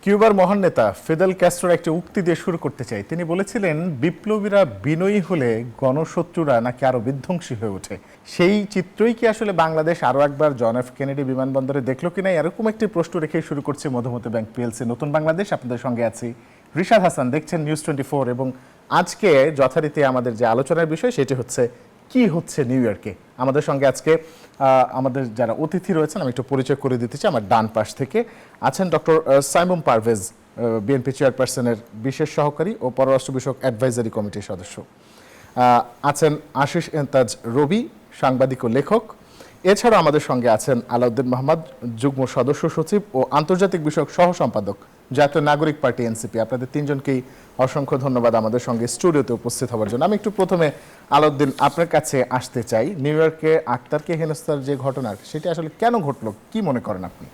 কিউবার মহান নেতা ফিদেল ক্যাস্ট্রোর একটি উক্তি দিয়ে শুরু করতে চাই। তিনি বলেছিলেন, বিপ্লবীরা বিনয়ী হলে গণশত্রুরা নাকি আরো বিধ্বংসী হয়ে ওঠে। সেই চিত্রই কি আসলে বাংলাদেশ আরো একবার জন এফ কেনেডি বিমানবন্দরে দেখলো কিনা, এরকম একটি প্রশ্ন রেখেই শুরু করছে মধুমতি ব্যাংক পিএলসি নতুন বাংলাদেশ। আপনাদের সঙ্গে আছি রিশাদ হাসান, দেখছেন নিউজ 24। এবং আজকে যথারীতি আমাদের যে আলোচনার বিষয় সেটি হচ্ছে কি হচ্ছে নিউ ইয়র্কে। আমাদের সঙ্গে আজকে আমাদের যারা অতিথি রয়েছেন আমি একটু পরিচয় করে দিতে চাই। আমার ডান পাশ থেকে আছেন ডক্টর সাইমুম পারভেজ, বিএনপি চেয়ারপারসনের বিশেষ সহকারী ও পররাষ্ট্র বিষয়ক অ্যাডভাইজারি কমিটির সদস্য। আছেন আশিস এন্তাজ রবি, সাংবাদিক ও লেখক। এছাড়া আমাদের সঙ্গে আছেন আলাউদ্দিন মাহমুদ, যুগ্ম সদস্য সচিব ও আন্তর্জাতিক বিষয়ক সহ সম্পাদক, জাতীয় নাগরিক পার্টি এনসিপি। আপনাদের তিনজনকেই অসংখ্য ধন্যবাদ আমাদের সঙ্গে স্টুডিওতে উপস্থিত হওয়ার জন্য। আমি একটু প্রথমে আলাউদ্দিন আপনার কাছে আসতে চাই। নিউ ইয়র্কে আক্তারকে হেনস্থার যে ঘটনা, সেটি আসলে কেন ঘটলো, কি মনে করেন আপনি?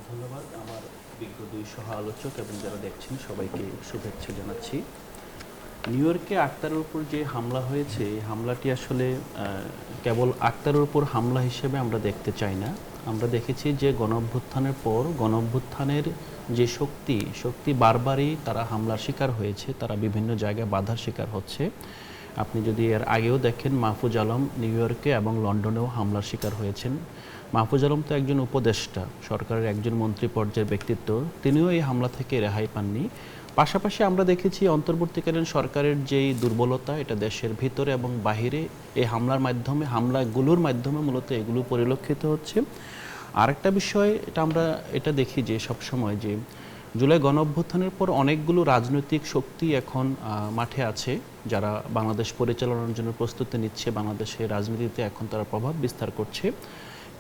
ধন্যবাদ। আমার বিজ্ঞ দুই সহ আলোচক এবং যারা দেখছেন সবাইকে শুভেচ্ছা জানাচ্ছি। নিউ ইয়র্কে আক্তারের উপর যে হামলা হয়েছে, এই হামলাটি আসলে কেবল আক্তারের উপর হামলা হিসেবে আমরা দেখতে চাই না। আমরা দেখেছি যে গণঅভ্যুত্থানের পর গণঅভ্যুত্থানের যে শক্তি বারবারই তারা হামলার শিকার হয়েছে, তারা বিভিন্ন জায়গায় বাধার শিকার হচ্ছে। আপনি যদি এর আগেও দেখেন, মাহফুজ আলম নিউ ইয়র্কে এবং লন্ডনেও হামলার শিকার হয়েছেন। মাহফুজ আলম তো একজন উপদেষ্টা, সরকারের একজন মন্ত্রী পর্যায়ের ব্যক্তিত্ব, তিনিও এই হামলা থেকে রেহাই পাননি। পাশাপাশি আমরা দেখেছি অন্তর্বর্তীকালীন সরকারের যেই দুর্বলতা, এটা দেশের ভিতরে এবং বাহিরে এই হামলাগুলোর মাধ্যমে মূলত এগুলো পরিলক্ষিত হচ্ছে। আরেকটা বিষয়, আমরা দেখি যে সবসময় যে জুলাই গণঅভ্যুত্থানের পর অনেকগুলো রাজনৈতিক শক্তি এখন মাঠে আছে, যারা বাংলাদেশ পরিচালনার জন্য প্রস্তুতি নিচ্ছে, বাংলাদেশের রাজনীতিতে এখন তারা প্রভাব বিস্তার করছে।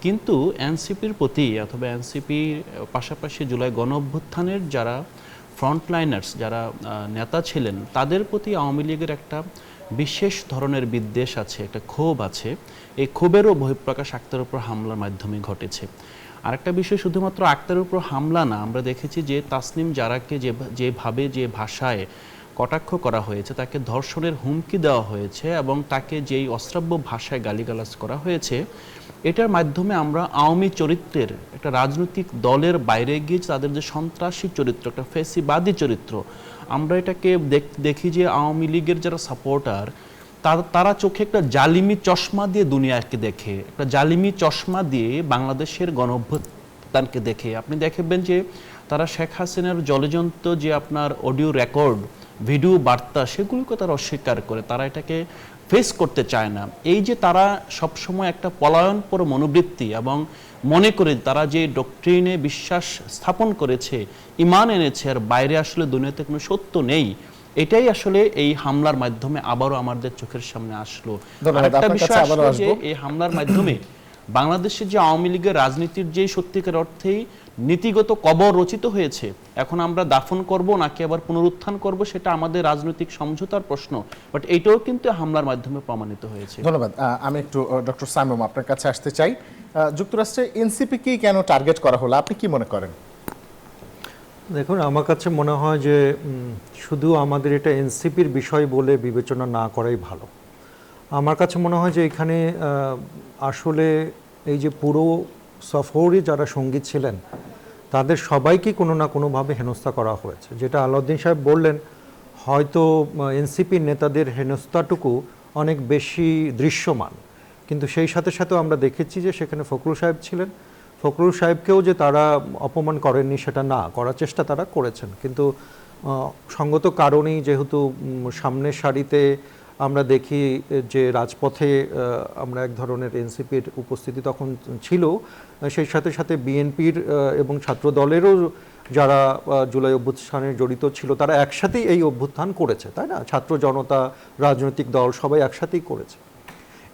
কিন্তু এনসিপির প্রতি অথবা এনসিপির পাশাপাশি জুলাই গণঅভ্যুত্থানের যারা ফ্রন্টলাইনার্স, যারা নেতা ছিলেন, তাদের প্রতি আওয়ামী লীগের একটা বিশেষ ধরনের বিদ্বেষ আছে, একটা ক্ষোভ আছে। এই ক্ষোভেরও বহিঃপ্রকাশ আক্তারের উপর হামলার মাধ্যমে ঘটেছে। আরেকটা বিষয়, শুধুমাত্র আক্তারের উপর হামলা না, আমরা দেখেছি যে তাসনিম জারাকে যেভাবে যে ভাষায় কটাক্ষ করা হয়েছে, তাকে ধর্ষণের হুমকি দেওয়া হয়েছে এবং তাকে যেই অশ্রাব্য ভাষায় গালিগালাজ করা হয়েছে, এটার মাধ্যমে আমরা আওয়ামী চরিত্রের একটা রাজনৈতিক দলের বাইরে গিয়ে তাদের যে সন্ত্রাসী চরিত্র, একটা ফেসিবাদী চরিত্র, আমরা এটাকে দেখি যে আওয়ামী লীগের যারা সাপোর্টার, তারা চোখে একটা জালিমি চশমা দিয়ে দুনিয়াকে দেখে, একটা জালিমি চশমা দিয়ে বাংলাদেশের গণঅভ্যুত্থানকে দেখে। আপনি দেখবেন যে তারা শেখ হাসিনার জলজন্ত যে আপনার অডিও রেকর্ড, ভিডিও বার্তা, সেগুলোকে তারা অস্বীকার করে, তারা এটাকে ফেস করতে চায় না। এই যে তারা সবসময় একটা পলায়নপর মনোবৃত্তি এবং মনে করে তারা যে ডক্ট্রিনে বিশ্বাস স্থাপন করেছে, ইমান এনেছে, আর বাইরে আসলে দুনিয়াতে কোনো সত্য নেই, এটাই আসলে এই হামলার মাধ্যমে আবারও আমাদের চোখের সামনে আসলো। আরেকটা বিষয় আসলো যে এই হামলার মাধ্যমে বাংলাদেশের যে আওয়ামী লীগের রাজনীতির যে সত্যিকার অর্থেই নীতিগত কবর রচিত হয়েছে, এখন আমরা দাফন করব নাকি আবার পুনরুত্থান করব, সেটা আমাদের রাজনৈতিক সমঝোতার প্রশ্ন, বাট এইটাও কিন্তু হামলার মাধ্যমে প্রমাণিত হয়েছে। ধন্যবাদ। আমি একটু ডক্টর সাইমুম আপনার কাছে আসতে চাই। যুক্তরাষ্ট্রে এনসিপি কি কেন টার্গেট করা হলো, আপনি কি মনে করেন? দেখুন, আমার কাছে মনে হয় যে শুধু আমাদের এটা এনসিপির বিষয় বলে বিবেচনা না করাই ভালো। আমার কাছে মনে হয় যে এখানে আসলে এই যে পুরো সফরে যারা সঙ্গী ছিলেন, তাদের সবাইকে কোনো না কোনোভাবে হেনস্থা করা হয়েছে। যেটা আলাউদ্দিন সাহেব বললেন, হয়তো এনসিপির নেতাদের হেনস্থাটুকু অনেক বেশি দৃশ্যমান, কিন্তু সেই সাথে সাথেও আমরা দেখেছি যে সেখানে ফখরুল সাহেব ছিলেন। ফখরুল সাহেবকেও যে তারা অপমান করেননি সেটা না, করার চেষ্টা তারা করেছেন, কিন্তু সঙ্গত কারণেই যেহেতু সামনের সারিতে আমরা দেখি যে রাজপথে আমরা এক ধরনের এনসিপির উপস্থিতি তখন ছিল, সেই সাথে সাথে বিএনপির এবং ছাত্র দলেরও যারা জুলাই অভ্যুত্থানে জড়িত ছিল, তারা একসাথেই এই অভ্যুত্থান করেছে, তাই না? ছাত্র জনতা, রাজনৈতিক দল সবাই একসাথেই করেছে।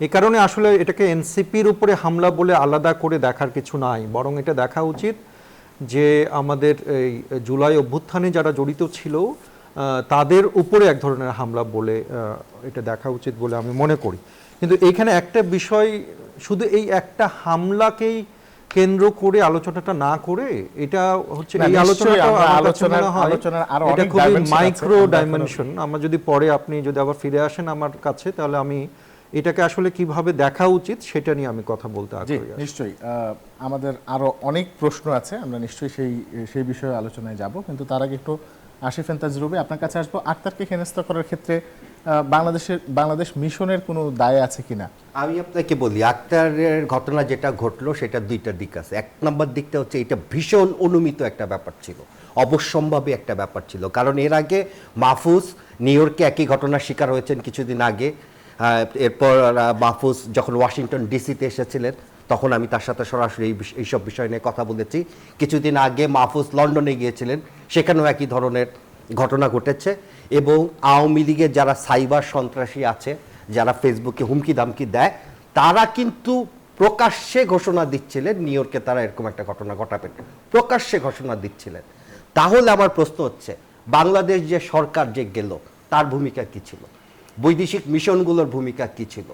এই কারণে আসলে এটাকে এনসিপির উপরে হামলা বলে আলাদা করে দেখার কিছু নাই, বরং এটা দেখা উচিত যে আমাদের এই জুলাই অভ্যুত্থানে যারা জড়িত ছিল তাদের উপরে এক ধরনের হামলা বলে এটা দেখা উচিত বলে আমি মনে করি। কিন্তু এইখানে একটা বিষয়, শুধু এই একটা হামলাকেই কেন্দ্র করে আলোচনাটা না করে, এটা হচ্ছে এই আলোচনাটা খুবই মাইক্রো ডাইমেনশন। আমরা যদি পরে, আপনি যদি আবার ফিরে আসেন আমার কাছে, তাহলে আমি এটাকে আসলে কিভাবে দেখা উচিত সেটা নিয়ে আমি কথা বলতে জি আগ্রহী আছি। নিশ্চয়ই আমাদের আরো অনেক প্রশ্ন আছে, আমরা নিশ্চয়ই সেই বিষয়ে আলোচনায় যাব, কিন্তু তার আগে একটু আশিফ এন্তাজ রবি আপনার কাছে আসবো। আক্তারকে হেনস্থা করার ক্ষেত্রে বাংলাদেশ মিশনের কোনো দায় আছে কিনা? আমি আপনাকে বলি, আক্তারের ঘটনা যেটা ঘটলো সেটা দুইটা দিক আছে। এক নম্বর দিকটা হচ্ছে এটা ভীষণ অনুমিত একটা ব্যাপার ছিল, অবশ্যম্ভাবী একটা ব্যাপার ছিল। কারণ এর আগে মাহফুজ নিউ ইয়র্কে একই ঘটনার শিকার হয়েছেন কিছুদিন আগে। এরপর মাহফুজ যখন ওয়াশিংটন ডিসিতে এসেছিলেন তখন আমি তার সাথে সরাসরি এইসব বিষয় নিয়ে কথা বলেছি। কিছুদিন আগে মাহফুজ লন্ডনে গিয়েছিলেন, সেখানেও একই ধরনের ঘটনা ঘটেছে। এবং আওয়ামী লীগের যারা সাইবার সন্ত্রাসী আছে, যারা ফেসবুকে হুমকি দামকি দেয়, তারা কিন্তু প্রকাশ্যে ঘোষণা দিচ্ছিলেন নিউ ইয়র্কে তারা এরকম একটা ঘটনা ঘটাবেন, প্রকাশ্যে ঘোষণা দিচ্ছিলেন। তাহলে আমার প্রশ্ন হচ্ছে, বাংলাদেশ যে সরকার যে গেল তার ভূমিকা কি ছিল? বৈদেশিক মিশনগুলোর ভূমিকা কি ছিল?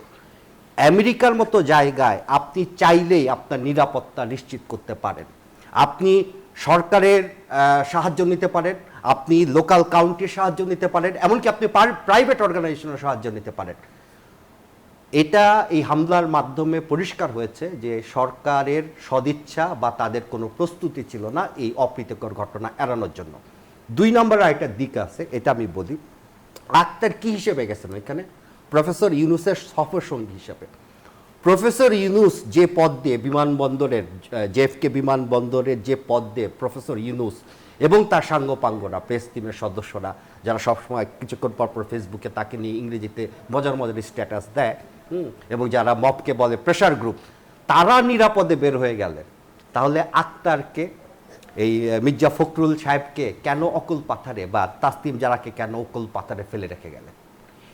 আমেরিকার মতো জায়গায় আপনি চাইলেই আপনার নিরাপত্তা নিশ্চিত করতে পারেন। আপনি সরকারের সাহায্য নিতে পারেন, আপনি লোকাল কাউন্টির সাহায্য নিতে পারেন, এমনকি আপনি প্রাইভেট অর্গানাইজেশনের সাহায্য নিতে পারেন। এটা এই হামলার মাধ্যমে পরিষ্কার হয়েছে যে সরকারের সদিচ্ছা বা তাদের কোনো প্রস্তুতি ছিল না এই অপ্রীতিকর ঘটনা এড়ানোর জন্য। দুই নম্বর আরেকটা দিক আছে, এটা আমি বলি। আক্তার কি হিসেবে গেছেন এখানে? প্রফেসর ইউনুসের সফরসঙ্গী হিসেবে। প্রফেসর ইউনুস যে পদ দিয়ে বিমানবন্দরের, জেএফকে বিমানবন্দরের যে পদ দিয়ে প্রফেসর ইউনুস এবং তার সাঙ্গপাঙ্গরা, প্রেস টিমের সদস্যরা, যারা সবসময় কিছুক্ষণ পর ফেসবুকে তাকে নিয়ে ইংরেজিতে মজার মজার স্ট্যাটাস দেয়, এবং যারা মবকে বলে প্রেশার গ্রুপ, তারা নিরাপদে বের হয়ে গেলেন। তাহলে আক্তারকে, এই মির্জা ফখরুল সাহেবকে কেন অকুল পাথারে, বা তাসনিম জারাকে কেন অকুল পাথারে ফেলে রেখে গেলেন?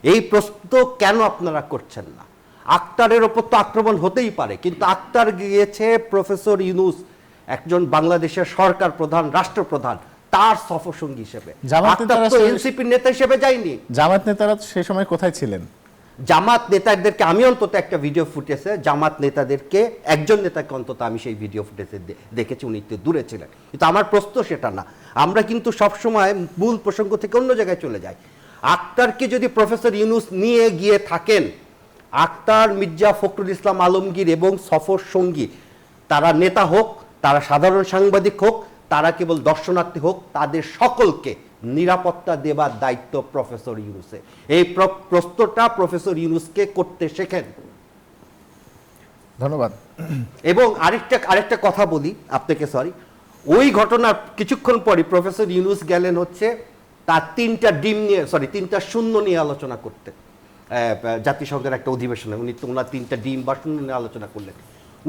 এই প্রশ্ন কেন আপনারা করছেন না? আক্তারের ওপর তো আক্রমণ হতেই পারে, কিন্তু আক্তার গিয়েছে প্রফেসর ইউনুস, একজন বাংলাদেশের সরকার প্রধান, রাষ্ট্রপ্রধান, তার সফরসঙ্গী হিসেবে। আক্তার তো এনসিপির নেতা হিসেবে যায়নি। জামাত নেতারা সেই সময় কোথায় ছিলেন? জামাত নেতাদেরকে আমি অন্তত একটা ভিডিও ফুটেজে জামাত নেতাদেরকে, একজন নেতাকে অন্তত আমি সেই ভিডিও ফুটেজে দেখেছি, উনি একটু দূরে ছিলেন। কিন্তু আমার প্রশ্ন সেটা না, আমরা কিন্তু সবসময় মূল প্রসঙ্গ থেকে অন্য জায়গায় চলে যাই। আক্তারকে যদি প্রফেসর ইউনুস নিয়ে গিয়ে থাকেন, আক্তার, মির্জা ফখরুল ইসলাম আলমগীর এবং সফর সঙ্গী, তারা নেতা হোক, তারা সাধারণ সাংবাদিক হোক, তারা কেবল দর্শনার্থী হোক, তাদের সকলকে নিরাপত্তা দেবার দায়িত্ব প্রফেসর ইউনুসের। এই প্রশ্নটা প্রফেসর ইউনুসকে করতে শেখেন। ধন্যবাদ। এবং আরেকটা কথা বলি আপনাকে, সরি, ওই ঘটনার কিছুক্ষণ পরই প্রফেসর ইউনুস গেলেন হচ্ছে তার 3টা শূন্য নিয়ে আলোচনা করতে, জাতিসংঘের একটা অধিবেশনে। ওনার 3টা ডিম বা শূন্য নিয়ে আলোচনা করলেন।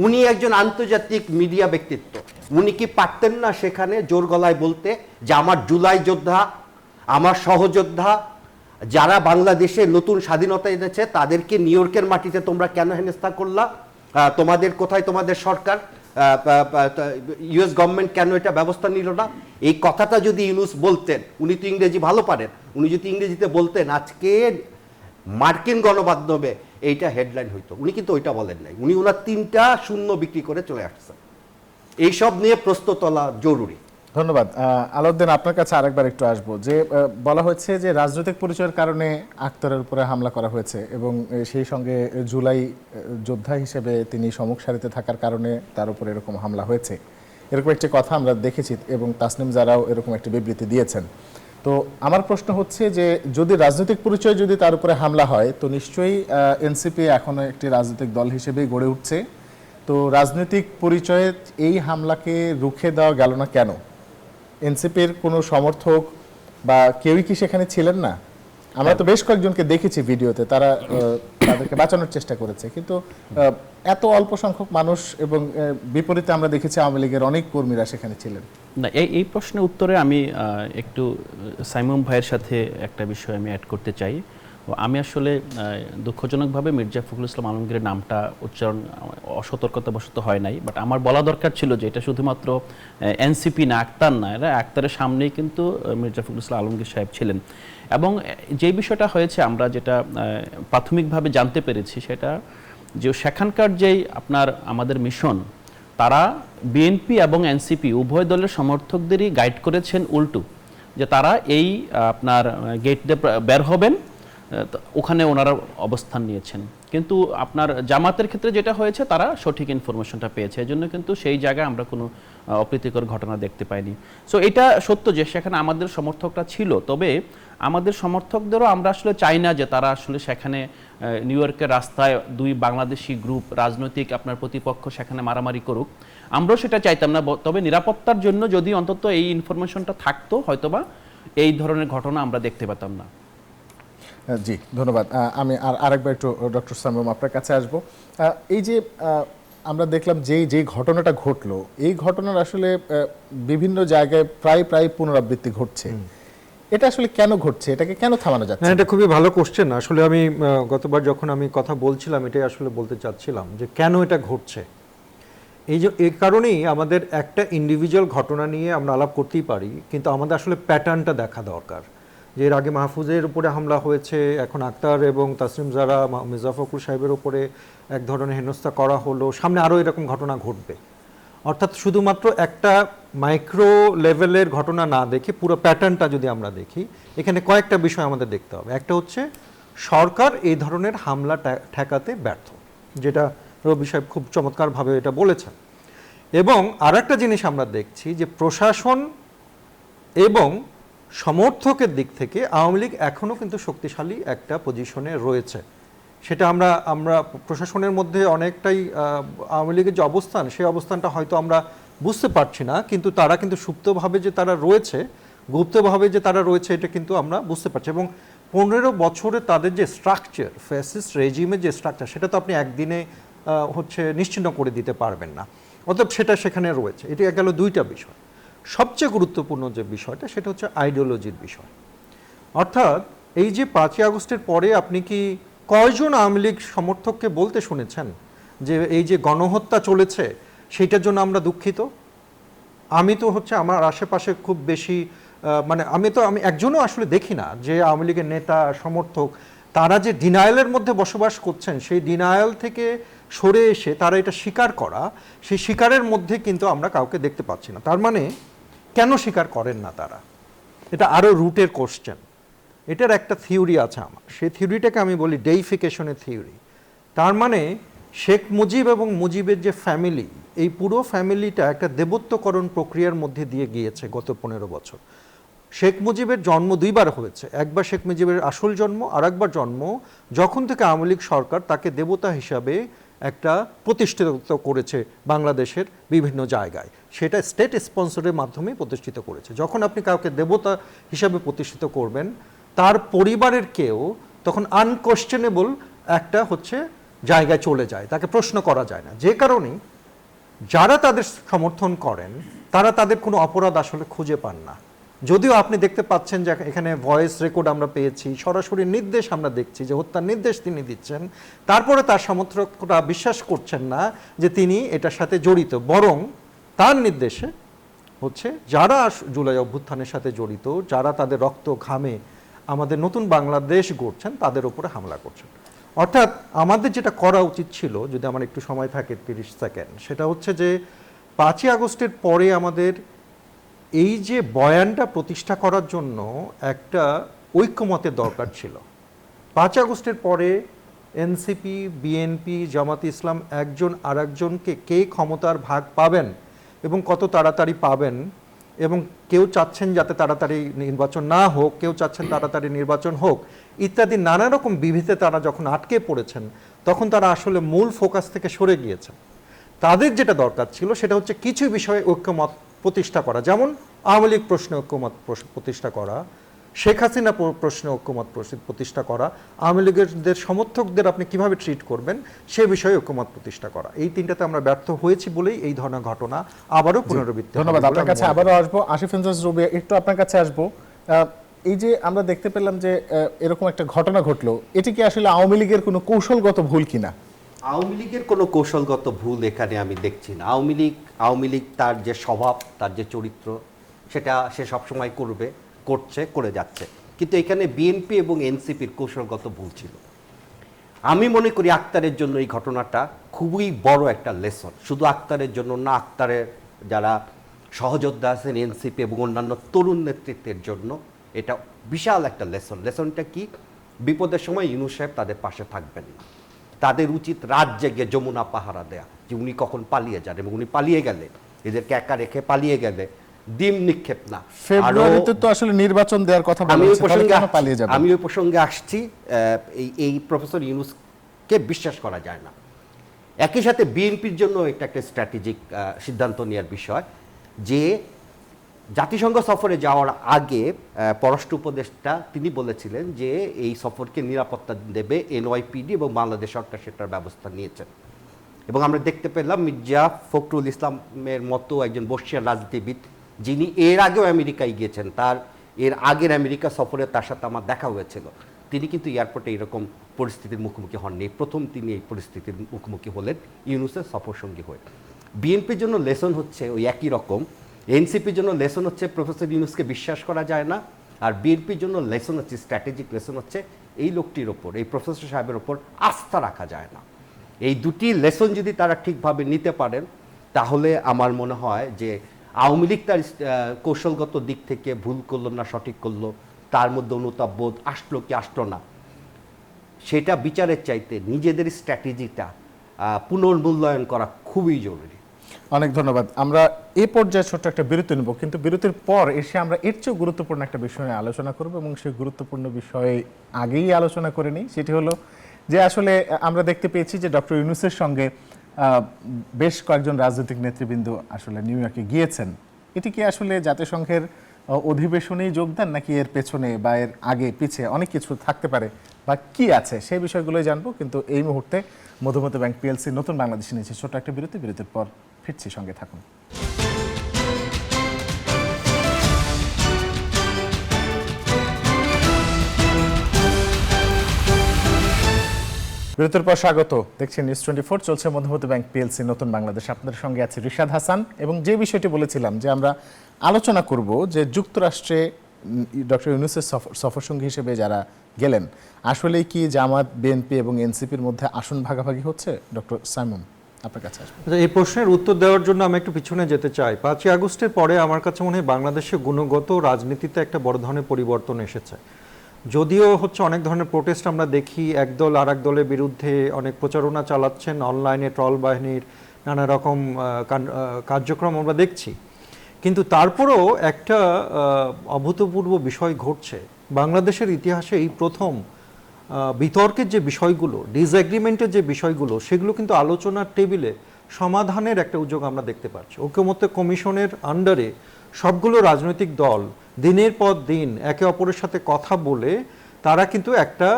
উনি একজন আন্তর্জাতিক মিডিয়া ব্যক্তিত্ব, উনি কি পারতেন না সেখানে জোর গলায় বলতে যে আমার জুলাই যোদ্ধা, আমার সহযোদ্ধা, যারা বাংলাদেশে নতুন স্বাধীনতা এনেছে, তাদেরকে নিউ ইয়র্কের মাটিতে তোমরা কেন হেনস্থা করলা? তোমাদের কোথায় তোমাদের সরকার? ইউএস গভর্নমেন্ট কেন এটা ব্যবস্থা নিল না? এই কথাটা যদি ইউনুস বলতেন, উনি তো ইংরেজি ভালো পারেন, উনি যদি ইংরেজিতে বলতেন, আজকে মার্কিন গণমাধ্যমে এইটা হেডলাইন হইতো। উনি কিন্তু ওইটা বলেন নাই, উনি ওনার 3টা শূন্য বিক্রি করে চলে আসছেন। এইসব নিয়ে প্রশ্ন তোলা জরুরি। ধন্যবাদ। আলাউদ্দিন, আপনার কাছে আরেকবার একটু আসবো, যে বলা হচ্ছে যে রাজনৈতিক পরিচয়ের কারণে আক্তারের উপরে হামলা করা হয়েছে, এবং সেই সঙ্গে জুলাই যোদ্ধা হিসেবে তিনি সম্মুখ সারিতে থাকার কারণে তার উপরে এরকম হামলা হয়েছে, এরকম একটি কথা আমরা দেখেছি, এবং তাসনিম জারাও এরকম একটি বিবৃতি দিয়েছেন। তো আমার প্রশ্ন হচ্ছে যে যদি রাজনৈতিক পরিচয় যদি তার উপরে হামলা হয়, তো নিশ্চয়ই এনসিপি এখনো একটি রাজনৈতিক দল হিসেবেই গড়ে উঠছে। তো রাজনৈতিক পরিচয়ে এই হামলাকে রুখে দেওয়া গেল না কেন? এনসিপির কোনো সমর্থক বা কেউই কি সেখানে ছিলেন না? আমরা তো বেশ কয়েকজনকে দেখেছি ভিডিওতে, তারা তাদেরকে বাঁচানোর চেষ্টা করেছে, কিন্তু এত অল্প সংখ্যক মানুষ, এবং বিপরীতে আমরা দেখেছি আওয়ামী লীগের অনেক কর্মীরা সেখানে ছিলেন। না, এই প্রশ্নের উত্তরে আমি একটু সাইমুম ভাইয়ের সাথে একটা বিষয় আমি অ্যাড করতে চাই। আমি আসলে দুঃখজনকভাবে মির্জা ফখরুল ইসলাম আলমগীরের নামটা উচ্চারণ অসতর্কতাবশত হয় নাই, বাট আমার বলা দরকার ছিল যে এটা শুধুমাত্র এনসিপি না, আক্তার না, এরা আক্তারের সামনেই কিন্তু মির্জা ফখরুল ইসলাম আলমগীর সাহেব ছিলেন। এবং যে বিষয়টা হয়েছে, আমরা যেটা প্রাথমিকভাবে জানতে পেরেছি, সেটা যে সেখানকার যেই আপনার আমাদের মিশন, তারা বিএনপি এবং এনসিপি উভয় দলের সমর্থকদেরই গাইড করেছেন উল্টো, যে তারা এই আপনার গেট দিয়ে বের হবেন, তো ওখানে ওনারা অবস্থান নিয়েছেন। কিন্তু আপনার জামাতের ক্ষেত্রে যেটা হয়েছে তারা সঠিক ইনফরমেশনটা পেয়েছে, এজন্য কিন্তু সেই জায়গায় আমরা কোনো অপ্রীতিকর ঘটনা দেখতে পাইনি। সো এটা সত্য যে সেখানে আমাদের সমর্থকরা ছিল, তবে আমাদের সমর্থকদেরও আমরা আসলে চাই না যে তারা আসলে সেখানে নিউ ইয়র্কের রাস্তায় দুই বাংলাদেশি গ্রুপ রাজনৈতিক আপনার প্রতিপক্ষ সেখানে মারামারি করুক, আমরাও সেটা চাইতাম না। তবে নিরাপত্তার জন্য যদি অন্তত এই ইনফরমেশনটা থাকতো হয়তোবা এই ধরনের ঘটনা আমরা দেখতে পেতাম না। জি ধন্যবাদ। আমি আরেকবার একটু ডক্টর সামিম আপনার কাছে আসব। এই যে আমরা দেখলাম যে ঘটনাটা ঘটলো, এই ঘটনার আসলে বিভিন্ন জায়গায় প্রায় পুনরাবৃত্তি ঘটছে, এটা আসলে কেন ঘটছে, এটাকে কেন থামানো যাচ্ছে? এটা খুবই ভালো কোশ্চেন। আসলে আমি গতবার যখন আমি কথা বলছিলাম এটাই আসলে বলতে চাচ্ছিলাম যে কেন এটা ঘটছে। এই কারণেই আমাদের একটা ইন্ডিভিজুয়াল ঘটনা নিয়ে আমরা আলাপ করতেই পারি, কিন্তু আমাদের আসলে প্যাটার্নটা দেখা দরকার। যে এর আগে মাহফুজের উপরে হামলা হয়েছে, এখন আক্তার এবং তাসনিম জারা, মির্জা ফখরুল সাহেবের উপরে এক ধরনের হেনস্থা করা হলো, সামনে আরও এরকম ঘটনা ঘটবে। অর্থাৎ শুধুমাত্র একটা মাইক্রো লেভেলের ঘটনা না দেখে পুরো প্যাটার্নটা যদি আমরা দেখি, এখানে কয়েকটা বিষয় আমাদের দেখতে হবে। একটা হচ্ছে সরকার এই ধরনের হামলা ঠেকাতে ব্যর্থ, যেটা রবি সাহেব খুব চমৎকারভাবে এটা বলেছেন। এবং আরেকটা জিনিস আমরা দেখছি যে প্রশাসন এবং সমর্থকের দিক থেকে আওয়ামী লীগ এখনও কিন্তু শক্তিশালী একটা পজিশনে রয়েছে। সেটা আমরা প্রশাসনের মধ্যে অনেকটাই আওয়ামী লীগের যে অবস্থান, সেই অবস্থানটা হয়তো আমরা বুঝতে পারছি না, কিন্তু তারা কিন্তু সুপ্তভাবে যে তারা রয়েছে, গুপ্তভাবে যে তারা রয়েছে, এটা কিন্তু আমরা বুঝতে পারছি। এবং 15 বছরে তাদের যে স্ট্রাকচার, ফ্যাসিস্ট রেজিমের যে স্ট্রাকচার, সেটা তো আপনি একদিনে নিশ্চিহ্ন করে দিতে পারবেন না। অতএব সেটা সেখানে রয়েছে। এটা গেল দুইটা বিষয়। সবচেয়ে গুরুত্বপূর্ণ যে বিষয়টা, সেটা হচ্ছে আইডিওলজির বিষয়। অর্থাৎ এই যে 5ই আগস্টের পরে আপনি কি কয়জন আওয়ামী লীগ সমর্থককে বলতে শুনেছেন যে এই যে গণহত্যা চলেছে সেইটার জন্য আমরা দুঃখিত? আমি তো আমার আশেপাশে খুব বেশি আমি একজনও আসলে দেখি না যে আওয়ামী লীগের নেতা সমর্থক তারা যে ডিনায়ালের মধ্যে বসবাস করছেন, সেই ডিনায়াল থেকে সরে এসে তারা এটা স্বীকার করা, সেই স্বীকারের মধ্যে কিন্তু আমরা কাউকে দেখতে পাচ্ছি না। তার মানে কেন স্বীকার করেন না তারা? এটা আরও রুটের কোশ্চেন। এটার একটা থিওরি আছে আমার, সেই থিওরিটাকে আমি বলি ডেইফিকেশনের থিওরি। তার মানে শেখ মুজিব এবং মুজিবের যে ফ্যামিলি, এই পুরো ফ্যামিলিটা একটা দেবত্বকরণ প্রক্রিয়ার মধ্যে দিয়ে গিয়েছে গত 15 বছর। শেখ মুজিবের জন্ম দুইবার হয়েছে, একবার শেখ মুজিবের আসল জন্ম, আর একবার জন্ম যখন থেকে আওয়ামী লীগ সরকার তাকে দেবতা হিসাবে একটা প্রতিষ্ঠিত করেছে বাংলাদেশের বিভিন্ন জায়গায়, সেটা স্টেট স্পন্সরের মাধ্যমে প্রতিষ্ঠিত করেছে। যখন আপনি কাউকে দেবতা হিসাবে প্রতিষ্ঠিত করবেন, তার পরিবারের কেউ তখন আনকোয়েশ্চেনেবল একটা জায়গায় চলে যায়, তাকে প্রশ্ন করা যায় না। যে কারণে যারা তাদের সমর্থন করেন তারা তাদের কোনো অপরাধ আসলে খুঁজে পান না। যদিও আপনি দেখতে পাচ্ছেন যে এখানে ভয়েস রেকর্ড আমরা পেয়েছি, সরাসরি নির্দেশ আমরা দেখছি যে হত্যার নির্দেশ তিনি দিচ্ছেন, তারপরে তার সমর্থকরা বিশ্বাস করছেন না যে তিনি এটার সাথে জড়িত, বরং তার নির্দেশে যারা জুলাই অভ্যুত্থানের সাথে জড়িত, যারা তাদের রক্ত ঘামে আমাদের নতুন বাংলাদেশ গড়ছেন, তাদের উপরে হামলা করছেন। অর্থাৎ আমাদের যেটা করা উচিত ছিল, যদি আমার একটু সময় থাকে 30 সেকেন্ড, সেটা হচ্ছে যে 5ই আগস্টের পরে আমাদের এই যে বয়ানটা প্রতিষ্ঠা করার জন্য একটা ঐক্যমতের দরকার ছিল। 5 আগস্টের পরে এনসিপি, বিএনপি, জামাতে ইসলাম একজন আর একজনকে কে ক্ষমতার ভাগ পাবেন এবং কত তাড়াতাড়ি পাবেন, এবং কেউ চাচ্ছেন যাতে তাড়াতাড়ি নির্বাচন না হোক, কেউ চাচ্ছেন তাড়াতাড়ি নির্বাচন হোক, ইত্যাদি নানা রকম বিধিতে তারা যখন আটকে পড়েছেন, তখন তারা আসলে মূল ফোকাস থেকে সরে গিয়েছেন। তাদের যেটা দরকার ছিল সেটা হচ্ছে কিছু বিষয়ে ঐক্যমত প্রতিষ্ঠা করা, যেমন আওয়ামী লীগ প্রশ্নে ঐক্যমত প্রতিষ্ঠা করা, শেখ হাসিনা প্রশ্নে ঐক্যমত প্রতিষ্ঠা করা, আওয়ামী লীগের সমর্থকদের আপনি কিভাবে ট্রিট করবেন সে বিষয়ে ঐক্যমত প্রতিষ্ঠা করা। এই তিনটাতে আমরা ব্যর্থ হয়েছি বলেই এই ধরনের ঘটনা আবারও পুনরাবৃত্তি। ধন্যবাদ। আপনার কাছে আবারও আসবো। আসিফ ইনজাজ রবি, একটু আপনার কাছে আসবো। এই যে আমরা দেখতে পেলাম যে এরকম একটা ঘটনা ঘটলো, এটি কি আসলে আওয়ামী লীগের কোনো কৌশলগত ভুল কিনা? আওয়ামী লীগের কোনো কৌশলগত ভুল এখানে আমি দেখছি না। আওয়ামী লীগ তার যে স্বভাব, তার যে চরিত্র, সেটা সে সবসময় করে যাচ্ছে। কিন্তু এখানে বিএনপি এবং এনসিপির কৌশলগত ভুল ছিল। আমি মনে করি আক্তারের জন্য এই ঘটনাটা খুবই বড় একটা লেসন। শুধু আক্তারের জন্য না, আক্তারের যারা সহযোদ্ধা আছেন এনসিপি এবং অন্যান্য তরুণ নেতৃত্বের জন্য এটা বিশাল একটা লেসন। লেসনটা কি? বিপদের সময় ইউনূস সাহেব তাদের পাশে থাকবেন না। তাদের উচিত রাত জেগে যমুনা পাহারা দেয়া, যে উনি কখন পালিয়ে যান, এবং উনি পালিয়ে গেলে, এদেরকে একা রেখে পালিয়ে গেলে ডিম নিক্ষেপ না। ফেব্রুয়ারিতে তো আসলে নির্বাচন দেওয়ার কথা বলা হচ্ছে, তাহলে কেন পালিয়ে যাবে? আমি ওই প্রসঙ্গে আসছি। এই প্রফেসর ইউনূসকে বিশ্বাস করা যায় না। একই সাথে বিএনপির জন্য এটা একটা স্ট্র্যাটেজিক সিদ্ধান্ত নেওয়ার বিষয়, যে জাতিসংঘ সফরে যাওয়ার আগে পররাষ্ট্র উপদেষ্টা তিনি বলেছিলেন যে এই সফরকে নিরাপত্তা দেবে এনওয়াইপিডি, এবং বাংলাদেশ সরকার সেটার ব্যবস্থা নিয়েছেন। এবং আমরা দেখতে পেলাম মির্জা ফখরুল ইসলামের মতো একজন বর্ষিয়ান রাজনীতিবিদ, যিনি এর আগেও আমেরিকায় গিয়েছেন, এর আগের আমেরিকা সফরে তার সাথে আমার দেখা হয়েছিল, তিনি কিন্তু এয়ারপোর্টে এরকম পরিস্থিতির মুখোমুখি হননি। প্রথম তিনি এই পরিস্থিতির মুখোমুখি হলেন ইউনূসের সফরসঙ্গী হয়ে। বিএনপির জন্য লেসন হচ্ছে ওই একই রকম, এনসিপির জন্য লেসন হচ্ছে প্রফেসর ইউনূসকে বিশ্বাস করা যায় না, আর বিএনপির জন্য লেসন হচ্ছে, স্ট্র্যাটেজিক লেসন হচ্ছে এই লোকটির ওপর, এই প্রফেসর সাহেবের ওপর আস্থা রাখা যায় না। এই দুটি লেসন যদি তারা ঠিকভাবে নিতে পারেন, তাহলে আমার মনে হয় যে আওয়ামী লীগ তার কৌশলগত দিক থেকে ভুল করলো না সঠিক করলো, তার মধ্যে অনুতাপ বোধ আসলো কি আসলো না, সেটা বিচারের চাইতে নিজেদের স্ট্র্যাটেজিটা পুনর্মূল্যায়ন করা খুবই জরুরি। অনেক ধন্যবাদ। আমরা এই পর্যায়ে ছোট্ট একটা বিরতি নেব, কিন্তু বিরতির পর এসে আমরা এর চেয়েও গুরুত্বপূর্ণ একটা বিষয় নিয়ে আলোচনা করব, এবং সেই গুরুত্বপূর্ণ বিষয়ে আগেই আলোচনা করে নিই। সেটি হলো যে আসলে আমরা দেখতে পেয়েছি যে ডক্টর ইউনূসের সঙ্গে বেশ কয়েকজন রাজনৈতিক নেতৃবৃন্দ আসলে নিউ ইয়র্কে গিয়েছেন। এটি কি আসলে জাতিসংঘের অধিবেশনেই যোগদান, নাকি এর পেছনে বা এর আগে পিছে অনেক কিছু থাকতে পারে, বা কি আছে সেই বিষয়গুলোই জানবো। কিন্তু এই মুহূর্তে মধুমতি ব্যাংক পিএলসি নতুন বাংলাদেশে নিয়েছে ছোট্ট একটা বিরতি। বিরতির পর ফিরছি, সঙ্গে থাকুন। বিরতির পর স্বাগত, দেখছেন নিউজ 24, চলছে মধুমতি ব্যাংক পিএলসি নতুন বাংলাদেশ। আপনাদের সঙ্গে আছে রিশাদ হাসান, এবং যে বিষয়টি বলেছিলাম যে আমরা আলোচনা করব যে যুক্তরাষ্ট্রে ডক্টর ইউনূসের সফরসঙ্গী হিসেবে যারা গেলেন, আসলে কি জামাত, বিএনপি এবং এনসিপির মধ্যে আসন ভাগাভাগি হচ্ছে? ডক্টর সাইমন, আপনার কাছে আসবো। এই প্রশ্নের উত্তর দেওয়ার জন্য আমি একটু পিছনে যেতে চাই। 5ই আগস্টের পরে আমার কাছে মনে হয় বাংলাদেশে গুণগত রাজনীতিতে একটা বড় ধরনের পরিবর্তন এসেছে। যদিও হচ্ছে অনেক ধরনের প্রোটেস্ট আমরা দেখি, একদল আর এক দলের বিরুদ্ধে অনেক প্রচারণা চালাচ্ছেন, অনলাইনে ট্রল বাহিনীর নানা রকম কার্যক্রম আমরা দেখছি, কিন্তু তারপরেও একটা অভূতপূর্ব বিষয় ঘটছে। বাংলাদেশের ইতিহাসে এই প্রথম বিতর্কের যে বিষয়গুলো, ডিসএগ্রিমেন্টের যে বিষয়গুলো, সেগুলো কিন্তু আলোচনার টেবিলে সমাধানের একটা উদ্যোগ আমরা দেখতে পাচ্ছি। ঐক্যমত্য কমিশনের আন্ডারে সবগুলো রাজনৈতিক দল দিনের পর দিন একে অপরের সাথে কথা বলে তারা কিন্তু একটা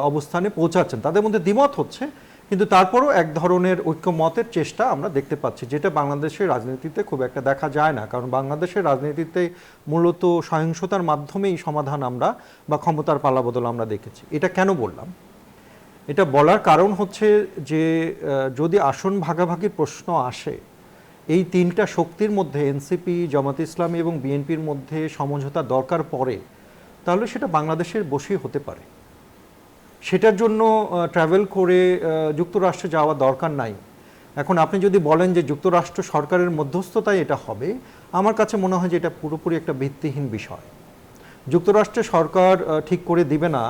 অবস্থানে পৌঁছাচ্ছেন। তাদের মধ্যে দ্বিমত হচ্ছে, কিন্তু তারপরও এক ধরনের ঐক্যমতের চেষ্টা আমরা দেখতে পাচ্ছি, যেটা বাংলাদেশের রাজনীতিতে খুব একটা দেখা যায় না। কারণ বাংলাদেশের রাজনীতিতে মূলত সহিংসতার মাধ্যমেই সমাধান আমরা বা ক্ষমতার পালাবদল আমরা দেখেছি। এটা কেন বললাম? এটা বলার কারণ হচ্ছে যে যদি আসন ভাগাভাগির প্রশ্ন আসে, এই তিনটা শক্তির মধ্যে এনসিপি, জামাতে ইসলামী এবং বিএনপির মধ্যে সমঝোতা দরকার পড়ে, তাহলে সেটা বাংলাদেশের বসেই হতে পারে। সেটার জন্য ট্রাভেল করে যুক্তরাষ্ট্রে যাওয়া দরকার নাই। এখন আপনি যদি বলেন যে যুক্তরাষ্ট্র সরকারের মধ্যস্থতায় এটা হবে, আমার কাছে মনে হয় যে এটা পুরোপুরি একটা ভিত্তিহীন বিষয়। যুক্তরাষ্ট্রের সরকার ঠিক করে দিবে না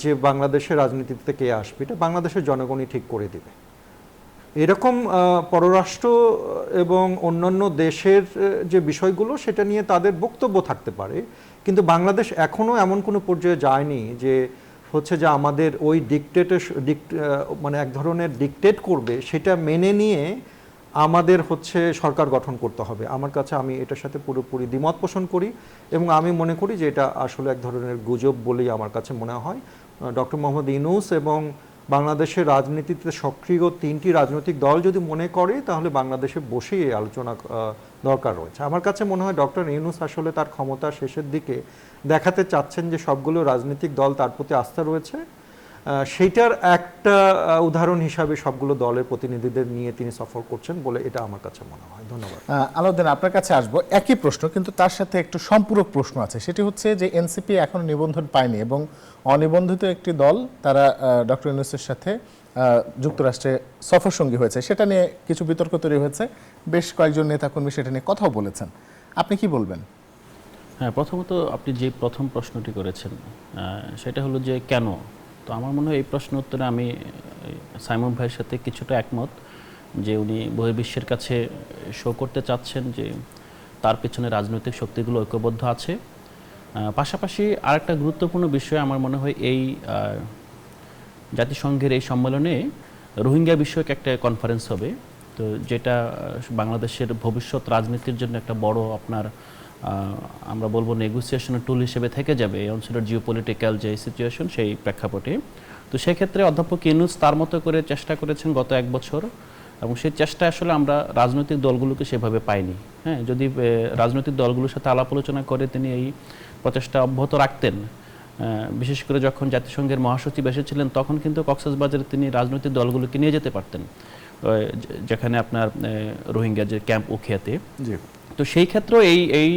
যে বাংলাদেশের রাজনীতিতে কে আসবে, এটা বাংলাদেশের জনগণই ঠিক করে দিবে। এরকম পররাষ্ট্র এবং অন্যান্য দেশের যে বিষয়গুলো, সেটা নিয়ে তাদের বক্তব্য থাকতে পারে, কিন্তু বাংলাদেশ এখনও এমন কোনো পর্যায়ে যায়নি যে হচ্ছে যে আমাদের ওই মানে এক ধরনের ডিকটেট করবে, সেটা মেনে নিয়ে আমাদের হচ্ছে সরকার গঠন করতে হবে। আমার কাছে, আমি এটার সাথে পুরোপুরি দ্বিমত পোষণ করি, এবং আমি মনে করি যে এটা আসলে এক ধরনের গুজব বলেই আমার কাছে মনে হয়। ডক্টর মোহাম্মদ ইউনূস এবং বাংলাদেশের রাজনীতিতে সক্রিয় তিনটি রাজনৈতিক দল যদি মনে করে, তাহলে বাংলাদেশে বসেই এই আলোচনা দরকার রয়েছে। আমার কাছে মনে হয় ডক্টর ইউনূস আসলে তার ক্ষমতা শেষের দিকে দেখাতে চাচ্ছেন যে সবগুলো রাজনৈতিক দল তার প্রতি আস্থা রয়েছে। সেইটার একটা উদাহরণ হিসাবে সবগুলো দলের প্রতিনিধিদের নিয়ে তিনি সফর করছেন বলে এটা আমার কাছে মনে হয়। ধন্যবাদ। আলাউদ্দিন, আপনার কাছে আসবো। একই প্রশ্ন, কিন্তু তার সাথে একটু সম্পূরক প্রশ্ন আছে। সেটি হচ্ছে যে এনসিপি এখনো নিবন্ধন পায়নি, এবং অনিবন্ধিত একটি দল তারা ডক্টর ইউনূসের সাথে যুক্তরাষ্ট্রে সফরসঙ্গী হয়েছে। সেটা নিয়ে কিছু বিতর্ক তৈরি হয়েছে, বেশ কয়েকজন নেতাকর্মী সেটা নিয়ে কথাও বলেছেন। আপনি কি বলবেন? হ্যাঁ, প্রথমত আপনি যে প্রথম প্রশ্নটি করেছেন সেটা হলো যে কেন। তো আমার মনে হয় এই প্রশ্ন উত্তরে আমি সাইমন ভাইয়ের সাথে কিছুটা একমত, যে উনি বহির্বিশ্বের কাছে শো করতে চাচ্ছেন যে তার পেছনে রাজনৈতিক শক্তিগুলো ঐক্যবদ্ধ আছে। পাশাপাশি আরেকটা গুরুত্বপূর্ণ বিষয় আমার মনে হয় এই জাতিসংঘের এই সম্মেলনে রোহিঙ্গা বিষয়ক একটা কনফারেন্স হবে, তো যেটা বাংলাদেশের ভবিষ্যৎ রাজনীতির জন্য একটা বড় আপনার আমরা বলবো নেগোসিয়েশনের টুল হিসেবে থেকে যাবে এই অঞ্চলের জিওপলিটিক্যাল যে সিচুয়েশন সেই প্রেক্ষাপটে। তো সেক্ষেত্রে অধ্যাপক ইউনূস তার মতো করে চেষ্টা করেছেন গত 1 বছর, এবং সেই চেষ্টা আসলে আমরা রাজনৈতিক দলগুলোকে সেভাবে পাইনি। হ্যাঁ, যদি রাজনৈতিক দলগুলোর সাথে আলাপ আলোচনা করে তিনি এই প্রচেষ্টা অব্যাহত রাখতেন, বিশেষ করে যখন জাতিসংঘের মহাসচিব এসেছিলেন তখন কিন্তু কক্সবাজারে তিনি রাজনৈতিক দলগুলোকে নিয়ে যেতে পারতেন, যেখানে আপনার রোহিঙ্গা যে ক্যাম্প উখিয়াতে। তো সেই ক্ষেত্রেও এই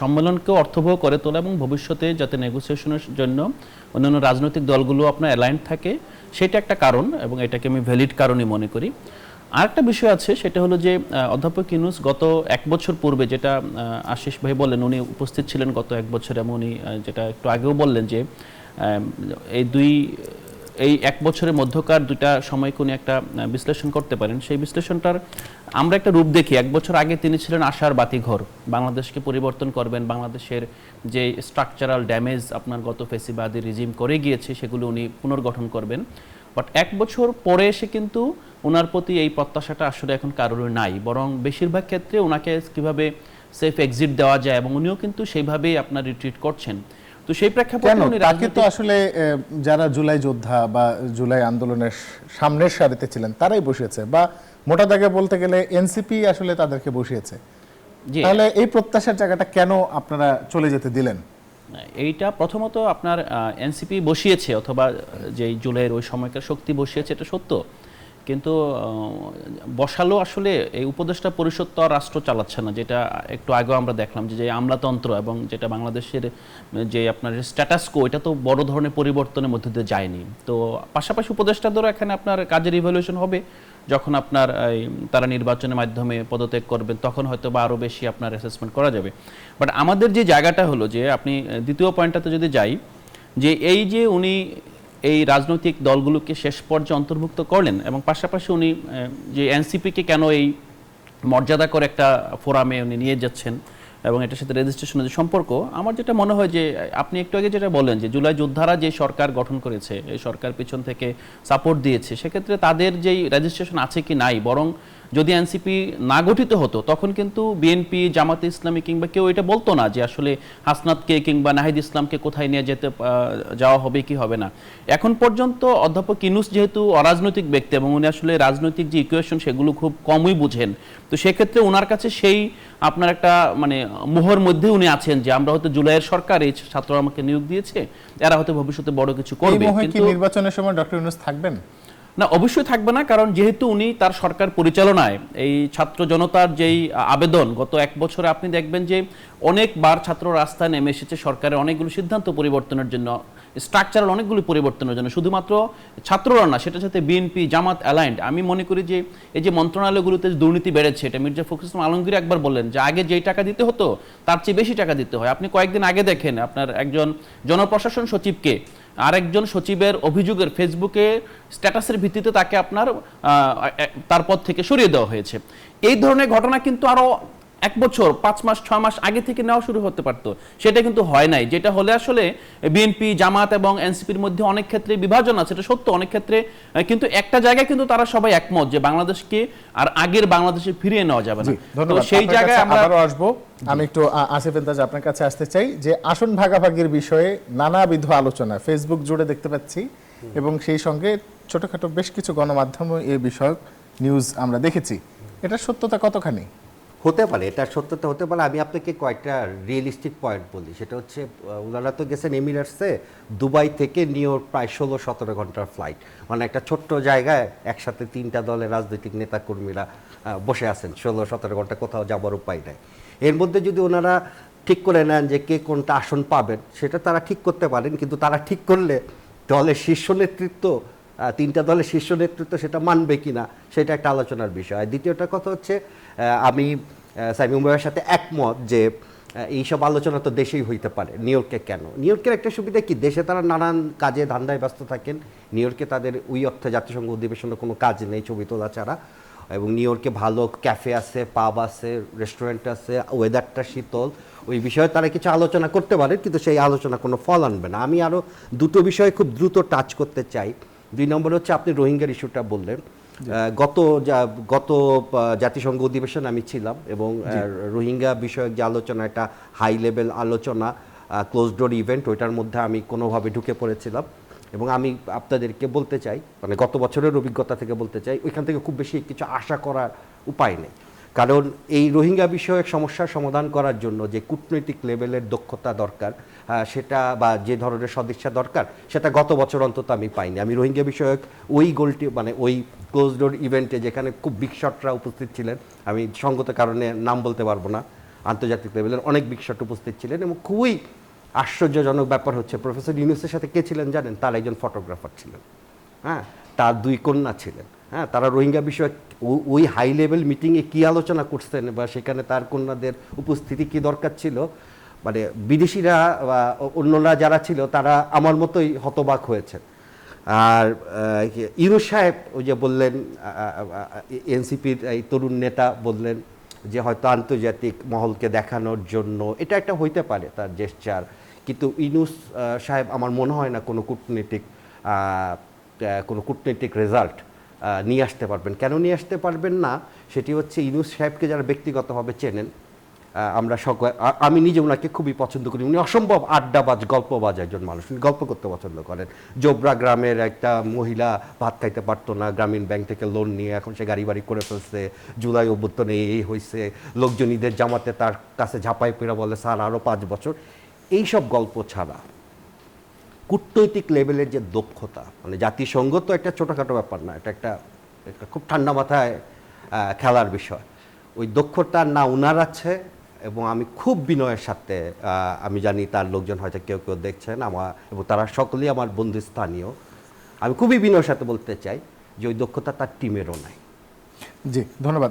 সম্মেলনকেও অর্থবহ করে তোলা এবং ভবিষ্যতে যাতে নেগোসিয়েশনের জন্য অন্যান্য রাজনৈতিক দলগুলো আপনার অ্যালাইন্ড থাকে, সেটা একটা কারণ, এবং এটাকে আমি ভ্যালিড কারণই মনে করি। আরেকটা বিষয় আছে, সেটা হলো যে অধ্যাপক ইউনূস গত 1 বছর পূর্বে, যেটা আশিস ভাই বললেন উনি উপস্থিত ছিলেন গত 1 বছর, এবং উনি যেটা একটু আগেও বললেন যে এই 1 বছরের মধ্যকার 2টা সময়কে উনি একটা বিশ্লেষণ করতে পারেন। সেই বিশ্লেষণটার আমরা একটা রূপ দেখি। 1 বছর আগে তিনি ছিলেন আশার বাতিঘর, বাংলাদেশকে পরিবর্তন করবেন, বাংলাদেশের যে স্ট্রাকচারাল ড্যামেজ আপনার গত ফেসিবাদী রিজিম করে গিয়েছে সেগুলো উনি পুনর্গঠন করবেন। বাট 1 বছর পরে এসে কিন্তু ওনার প্রতি এই প্রত্যাশাটা আসলে এখন কারোর নাই, বরং বেশিরভাগ ক্ষেত্রে ওনাকে কীভাবে সেফ এক্সিট দেওয়া যায়, এবং উনিও কিন্তু সেইভাবেই আপনার রিট্রিট করছেন। তো সেই প্রেক্ষাপটে উনি তাকে তো আসলে যারা জুলাই যোদ্ধা বা জুলাই আন্দোলনের সামনের সারিতে ছিলেন তারাই বসিয়েছে, বা মোটা দাগে বলতে গেলে এনসিপি আসলে তাদেরকে বসিয়েছে। তাহলে এই প্রত্যাশার জায়গাটা কেন আপনারা চলে যেতে দিলেন? এইটা প্রথমত আপনার এনসিপি বসিয়েছে, অথবা যে জুলাইয়ের ওই সময়কার শক্তি বসিয়েছে, এটা সত্য, কিন্তু বসালো আসলে এই উপদেষ্টা পরিষদ তো রাষ্ট্র চালাচ্ছে না, যেটা একটু আগেও আমরা দেখলাম যে আমলাতন্ত্র এবং যেটা বাংলাদেশের যে আপনার স্ট্যাটাস কো, এটা তো বড় ধরনের পরিবর্তনের মধ্যে দিয়ে যায়নি। তো পাশাপাশি উপদেষ্টাদেরও এখানে আপনার কাজের ইভ্যালুয়েশন হবে, যখন আপনার তারা নির্বাচনের মাধ্যমে পদত্যাগ করবেন তখন হয়তো বা আরও বেশি আপনার অ্যাসেসমেন্ট করা যাবে। বাট আমাদের যে জায়গাটা হলো যে আপনি দ্বিতীয় পয়েন্টটাতে যদি যাই, যে এই যে উনি এই রাজনৈতিক দলগুলোকে শেষ পর্যায়ে অন্তর্ভুক্ত করলেন, এবং পাশাপাশি উনি যে এনসিপিকে কেন এই মর্যাদা করে একটা ফোরামে উনি নিয়ে যাচ্ছেন এবং এটার সাথে রেজিস্ট্রেশনের যে সম্পর্ক, আমার যেটা মনে হয় যে আপনি একটু আগে যেটা বলেন যে জুলাই যোদ্ধারা যে সরকার গঠন করেছে, এই সরকার পিছন থেকে সাপোর্ট দিয়েছে, সেক্ষেত্রে তাদের যেই রেজিস্ট্রেশন আছে কি নাই, বরং যদি এনসিপি না গঠিত হতো তখন কিন্তু বিএনপি, জামাতে ইসলামী কিংবা কেউ এটা বলতো না যে আসলে হাসনাতকে কিংবা নাহিদ ইসলামকে কোথায় নিয়ে যাওয়া হবে কি হবে না। এখন পর্যন্ত অধ্যাপক ইউনূস যেহেতু অরাজনৈতিক ব্যক্তি এবং উনি আসলে রাজনৈতিক যে ইকুয়েশন সেগুলো খুব কমই বুঝেন, তো সেক্ষেত্রে ওনার কাছে সেই আপনার একটা মানে মোহর মধ্যে উনি আছেন যে আমরা হয়তো জুলাইয়ের সরকার, এই ছাত্ররা আমাকে নিয়োগ দিয়েছে, এরা হয়তো ভবিষ্যতে বড় কিছু করবে। কিন্তু নির্বাচনের সময় ডক্টর ইউনূস থাকবেন না, অবশ্যই থাকবে না, কারণ যেহেতু উনি তার সরকার পরিচালনায় এই ছাত্র জনতার যেই আবেদন, গত 1 বছরে আপনি দেখবেন যে অনেকবার ছাত্র রাস্তায় নেমে এসেছে সরকারের অনেকগুলো সিদ্ধান্ত পরিবর্তনের জন্য, স্ট্রাকচারাল অনেকগুলো পরিবর্তনের জন্য, শুধুমাত্র ছাত্ররা না, সেটার সাথে বিএনপি, জামাত অ্যালাইন্ড। আমি মনে করি যে এই যে মন্ত্রণালয়গুলোতে দুর্নীতি বেড়েছে, এটা মির্জা ফখরুল ইসলাম আলমগীর একবার বললেন যে আগে যেই টাকা দিতে হতো তার চেয়ে বেশি টাকা দিতে হয়। আপনি কয়েকদিন আগে দেখেন আপনার একজন জনপ্রশাসন সচিবকে আরেকজন সচিবের অভিযোগের ফেসবুকে স্ট্যাটাসের ভিত্তিতে তাকে আপনার তার পদ থেকে সরিয়ে দেওয়া হয়েছে। এই ধরনের ঘটনা কিন্তু আরো 1 বছর 5 মাস 6 মাস আগে থেকে নেওয়া শুরু হতে পারতো, সেটা কিন্তু হয় নাই। যেটা হলে আসলে বিএনপি, জামাত এবং এনসিপির মধ্যে অনেক ক্ষেত্রে বিভাজন আছে, এটা সত্য অনেক ক্ষেত্রে, কিন্তু একটা জায়গায় কিন্তু তারা সবাই একমত যে বাংলাদেশকে আর আগের বাংলাদেশে ফিরিয়ে নেওয়া যাবে না। তো সেই জায়গায় আমরা আবারও আসবো। আমি একটু আসিফ ইন্তাজ আপনার কাছে আসতে চাই যে আসন ভাগাভাগির বিষয়ে নানাবিধ আলোচনা ফেসবুক জুড়ে দেখতে পাচ্ছি, এবং সেই সঙ্গে ছোটখাটো বেশ কিছু গণমাধ্যমে এই বিষয়ক নিউজ আমরা দেখেছি। এটার সত্যতা কতখানি? হতে পারে, এটা সত্যতা হতে পারে। আমি আপনাকে কয়েকটা রিয়েলিস্টিক পয়েন্ট বলি। সেটা হচ্ছে ওনারা তো গেছেন এমিরেটসে, দুবাই থেকে নিউ ইয়র্ক প্রায় 16-17 ঘন্টার ফ্লাইট, মানে একটা ছোট্ট জায়গায় একসাথে 3টা দলের রাজনৈতিক নেতাকর্মীরা বসে আছেন 16-17 ঘন্টা, কোথাও যাবার উপায় নাই। এর মধ্যে যদি ওনারা ঠিক করে নেন যে কে কোনটা আসন পাবেন, সেটা তারা ঠিক করতে পারেন, কিন্তু তারা ঠিক করলে দলের শীর্ষ নেতৃত্ব, 3টা দলের শীর্ষ নেতৃত্ব সেটা মানবে কিনা সেটা একটা আলোচনার বিষয়। দ্বিতীয়টা কথা হচ্ছে, আমি সাইমুম ভাইয়ের সাথে একমত যে এইসব আলোচনা তো দেশেই হইতে পারে, নিউ ইয়র্কে কেন? নিউ ইয়র্কের একটা সুবিধা কি, দেশে তারা নানান কাজে ধান্দায় ব্যস্ত থাকেন, নিউ ইয়র্কে তাদের ওই অর্থে জাতিসংঘ অধিবেশনে কোনো কাজ নেই ছবি তোলা ছাড়া। এবং নিউ ইয়র্কে ভালো ক্যাফে আছে, পাব আছে, রেস্টুরেন্ট আছে, ওয়েদারটা শীতল, ওই বিষয়ে তারা কিছু আলোচনা করতে পারে, কিন্তু সেই আলোচনা কোনো ফল আনবে না। আমি আরও দুটো বিষয়ে খুব দ্রুত টাচ করতে চাই। 2 নম্বর হচ্ছে আপনি রোহিঙ্গার ইস্যুটা বললেন। গত জাতিসংঘ অধিবেশন আমি ছিলাম এবং রোহিঙ্গা বিষয়ক যে আলোচনা, এটা হাই লেভেল আলোচনা, ক্লোজ ডোর ইভেন্ট, ওইটার মধ্যে আমি কোনোভাবে ঢুকে পড়েছিলাম। এবং আমি আপনাদেরকে বলতে চাই, মানে গত বছরের অভিজ্ঞতা থেকে বলতে চাই, ওইখান থেকে খুব বেশি কিছু আশা করার উপায় নেই। কারণ এই রোহিঙ্গা বিষয়ক সমস্যার সমাধান করার জন্য যে কূটনৈতিক লেভেলের দক্ষতা দরকার, সেটা বা যে ধরনের সদিচ্ছা দরকার, সেটা গত বছর অন্তত আমি পাইনি। আমি রোহিঙ্গা বিষয়ক ওই গোলটি, মানে ওই ক্লোজ ডোর ইভেন্টে যেখানে খুব বিগ শটরা উপস্থিত ছিলেন, আমি সঙ্গত কারণে নাম বলতে পারবো না, আন্তর্জাতিক লেভেলের অনেক বিগ শট উপস্থিত ছিলেন। এবং খুবই আশ্চর্যজনক ব্যাপার হচ্ছে, প্রফেসর ইউনূসের সাথে কে ছিলেন জানেন? তার একজন ফটোগ্রাফার ছিলেন, হ্যাঁ, তার 2 কন্যা ছিলেন, হ্যাঁ। তারা রোহিঙ্গা বিষয়ে ওই হাই লেভেল মিটিংয়ে কী আলোচনা করছেন বা সেখানে তার কন্যাদের উপস্থিতি কী দরকার ছিল, মানে বিদেশিরা বা অন্যরা যারা ছিল তারা আমার মতোই হতবাক হয়েছে। আর ইউনূস সাহেব ওই যে বললেন, এনসিপির এই তরুণ নেতা বললেন যে হয়তো আন্তর্জাতিক মহলকে দেখানোর জন্য এটা একটা হইতে পারে তার জেস্চার, কিন্তু ইউনূস সাহেব আমার মনে হয় না কোনো কূটনৈতিক রেজাল্ট নিয়ে আসতে পারবেন। কেন নিয়ে আসতে পারবেন না, সেটি হচ্ছে ইউনূস সাহেবকে যারা ব্যক্তিগতভাবে চেনেন, আমরা আমি নিজে ওনাকে খুবই পছন্দ করি। উনি অসম্ভব আড্ডাবাজ, গল্পবাজ একজন মানুষ, উনি গল্প করতে পছন্দ করেন। জোবরা গ্রামের একটা মহিলা ভাত খাইতে পারতো না, গ্রামীণ ব্যাংক থেকে লোন নিয়ে এখন সে গাড়ি বাড়ি করে ফেলছে, জুলাই অভ্যুত্থানে এই হয়েছে, লোকজন ঈদের জামাতে তার কাছে ঝাঁপাই পেরা বলে স্যার আরও 5 বছর। এইসব গল্প ছাড়া কূটনৈতিক লেভেলের যে দক্ষতা, মানে জাতিসংঘ তো একটা ছোটোখাটো ব্যাপার না, এটা একটা খুব ঠান্ডা মাথায় খেলার বিষয়। ওই দক্ষতা না উনার আছে, এবং আমি খুব বিনয়ের সাথে, আমি জানি তার লোকজন হয়তো কেউ কেউ দেখছেন আমার, এবং তারা সকলেই আমার বন্ধুস্থানীয়, আমি খুবই বিনয়ের সাথে বলতে চাই যে ওই দক্ষতা তার টিমেরও নাই। জি, ধন্যবাদ।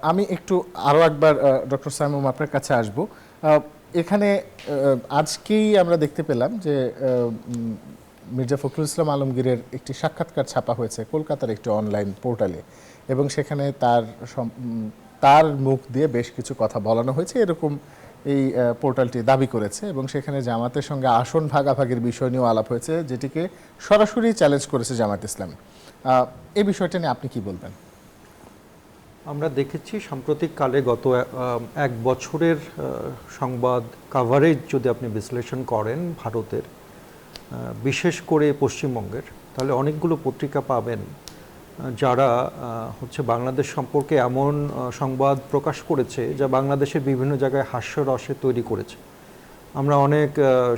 আমি একটু আরও একবার ডক্টর সাইমুম আপনার কাছে আসব। এখানে আজকেই আমরা দেখতে পেলাম যে মির্জা ফখরুল ইসলাম আলমগীরের একটি সাক্ষাৎকার ছাপা হয়েছে কলকাতার একটি অনলাইন পোর্টালে, এবং সেখানে তার মুখ দিয়ে বেশ কিছু কথা বলানো হয়েছে, এরকম এই পোর্টালটি দাবি করেছে। এবং সেখানে জামাতের সঙ্গে আসন ভাগাভাগির বিষয় নিয়েও আলাপ হয়েছে, যেটিকে সরাসরি চ্যালেঞ্জ করেছে জামাত ইসলামী। এই বিষয়টা নিয়ে আপনি কি বলবেন? আমরা দেখেছি সাম্প্রতিককালে গত 1 বছরের সংবাদ কাভারেজ যদি আপনি বিশ্লেষণ করেন ভারতের, বিশেষ করে পশ্চিমবঙ্গের, তাহলে অনেকগুলো পত্রিকা পাবেন যারা হচ্ছে বাংলাদেশ সম্পর্কে এমন সংবাদ প্রকাশ করেছে যা বাংলাদেশের বিভিন্ন জায়গায় হাস্যরসে তৈরি করেছে। আমরা অনেক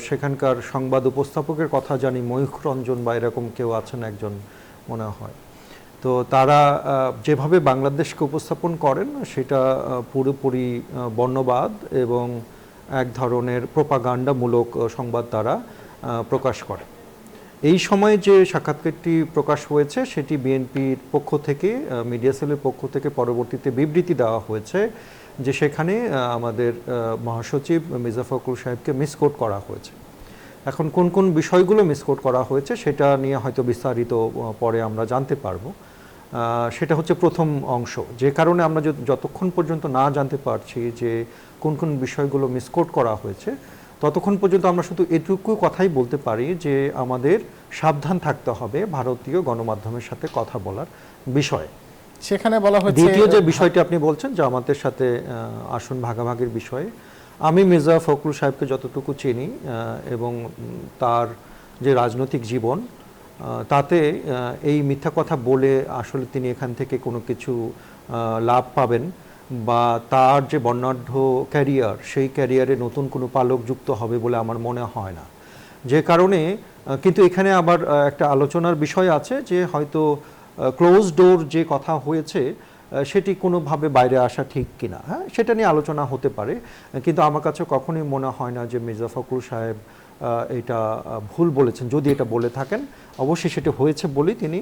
সেখানকার সংবাদ উপস্থাপকের কথা জানি, ময়ূখ রঞ্জন বা এরকম কেউ আছেন একজন মনে হয়। তো তারা যেভাবে বাংলাদেশকে উপস্থাপন করেন সেটা পুরোপুরি বর্ণবাদ এবং এক ধরনের প্রোপাগান্ডামূলক সংবাদ তারা প্রকাশ করে। এই সময় যে সাক্ষাৎকারটি প্রকাশ হয়েছে সেটি বিএনপির পক্ষ থেকে, মিডিয়া সেলের পক্ষ থেকে পরবর্তীতে বিবৃতি দেওয়া হয়েছে যে সেখানে আমাদের মহাসচিব মির্জা ফখরুল সাহেবকে মিসকোট করা হয়েছে। এখন কোন কোন বিষয়গুলো মিসকোট করা হয়েছে সেটা নিয়ে হয়তো বিস্তারিত পরে আমরা জানতে পারবো। সেটা হচ্ছে প্রথম অংশ, যে কারণে আমরা যতক্ষণ পর্যন্ত না জানতে পারছি যে কোন কোন বিষয়গুলো মিসকোট করা হয়েছে, ততক্ষণ পর্যন্ত আমরা শুধু এটুকু কথাই বলতে পারি যে আমাদের সাবধান থাকতে হবে ভারতীয় গণমাধ্যমের সাথে কথা বলার বিষয়ে। সেখানে বলা হয়েছে, দ্বিতীয় যে বিষয়টি আপনি বলছেন জামাতের সাথে আসন ভাগাভাগির বিষয়ে, আমি মির্জা ফখরুল সাহেবকে যতটুকু চিনি এবং তার যে রাজনৈতিক জীবন, তাতে এই মিথ্যা কথা বলে আসলে তিনি এখান থেকে কোনো কিছু লাভ পাবেন বা তার যে বর্ণাঢ্য ক্যারিয়ার, সেই ক্যারিয়ারে নতুন কোনো পালক যুক্ত হবে বলে আমার মনে হয় না। যে কারণে কিন্তু এখানে আবার একটা আলোচনার বিষয় আছে যে হয়তো ক্লোজ ডোর যে কথা হয়েছে সেটি কোনোভাবে বাইরে আসা ঠিক কিনা, হ্যাঁ সেটা নিয়ে আলোচনা হতে পারে, কিন্তু আমার কাছে কখনোই মনে হয় না যে মির্জা ফখরুল সাহেব এটা ভুল বলেছেন। যদি এটা বলে থাকেন অবশ্যই সেটা হয়েছে বলেই তিনি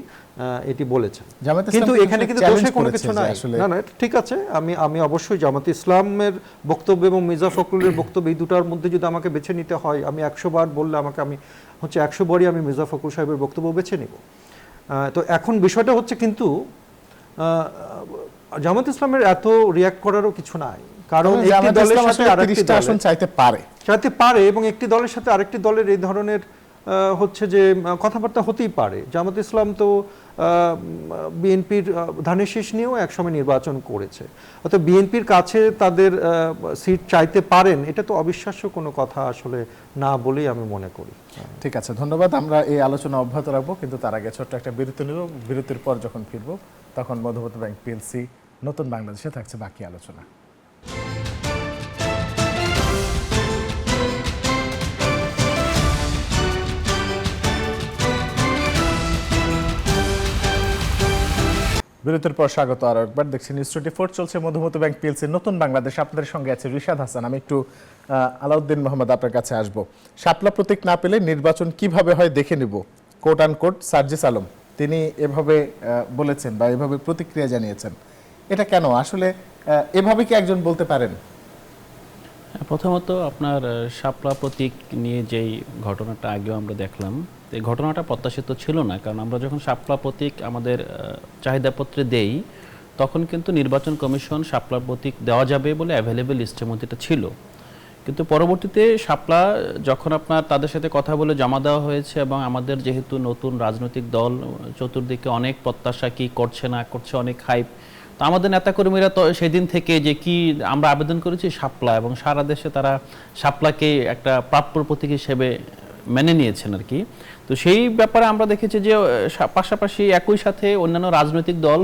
এটি বলেছেন, জামায়াত ইসলাম কিন্তু কিন্তু এখানে কিন্তু challenge দোষে কোনো করেছে কিছু যে নাই। আসলে- না না এটা ঠিক আছে, আমি অবশ্যই জামাত ইসলামের বক্তব্য এবং মির্জা ফখরুলের বক্তব্য এই দুটার মধ্যে যদি আমাকে বেছে নিতে হয়, আমি 100 বার বললে আমি 100 বারই আমি মির্জা ফখরুল সাহেবের বক্তব্য বেছে নিব। তো এখন বিষয়টা হচ্ছে কিন্তু জামাত ইসলামের এত রিয়াক্ট করারও কিছু নাই, কারণ একটি জামায়াত দলের ইসলাম সাথে আসলে আরেকটি 30টা আসন চাইতে পারে। চাইতে পারে এবং একটি দলের সাথে আরেকটি দলের এই ধরনের হচ্ছে যে কথাবার্তা হতেই পারে। জামাত ইসলাম তো বিএনপির ধানের শীষ নিয়েও একসময় নির্বাচন করেছে, অর্থাৎ বিএনপির কাছে তাদের সিট চাইতে পারেন, এটা তো অবিশ্বাস্য কোনো কথা আসলে না বলেই আমি মনে করি। ঠিক আছে, ধন্যবাদ। আমরা এই আলোচনা অব্যাহত রাখবো, কিন্তু তার আগে ছোট্ট একটা বিরতি নেব। বিরতির পর যখন ফিরবো তখন মধুমতি ব্যাংক পিএলসি নতুন বাংলাদেশে থাকছে বাকি আলোচনা। বিরতির পর স্বাগত আরো একবার। দেখছেন নিউজ 24 চলছে মধুমতি ব্যাংক পিএলসি নতুন বাংলাদেশ। আপনাদের সঙ্গে আছে রিশাদ হাসান। আমি একটু আলাউদ্দিন মোহাম্মদ আপনার কাছে আসব। শাপলা প্রতীক না পেলে নির্বাচন কিভাবে হয় দেখে নিব, কোট আন কোট সার্জিস আলম তিনি এভাবে বলেছেন বা এভাবে প্রতিক্রিয়া জানিয়েছেন। এটা কেন আসলে এভাবে কি একজন বলতে পারেন? প্রথমত আপনার শাপলা প্রতীক নিয়ে যেই ঘটনাটা আগেও আমরা দেখলাম, এই ঘটনাটা প্রত্যাশিত ছিল না, কারণ আমরা যখন শাপলা প্রতীক আমাদের চাহিদাপত্রে দেই তখন কিন্তু নির্বাচন কমিশন শাপলা প্রতীক দেওয়া যাবে বলে অ্যাভেলেবেল লিস্টের মধ্যে এটা ছিল। কিন্তু পরবর্তীতে শাপলা যখন আপনার তাদের সাথে কথা বলে জমা দেওয়া হয়েছে এবং আমাদের যেহেতু নতুন রাজনৈতিক দল, চতুর্দিকে অনেক প্রত্যাশা, কি করছে না করছে, অনেক হাইপ, তো আমাদের নেতাকর্মীরা তো সেদিন থেকে যে কি আমরা আবেদন করেছি শাপলা, এবং সারা দেশে তারা শাপলাকে একটা প্রাপ্য প্রতীক হিসেবে মেনে নিয়েছেন আর কি। তো সেই ব্যাপারে আমরা দেখেছি যে পাশাপাশি একই সাথে অন্যান্য রাজনৈতিক দল,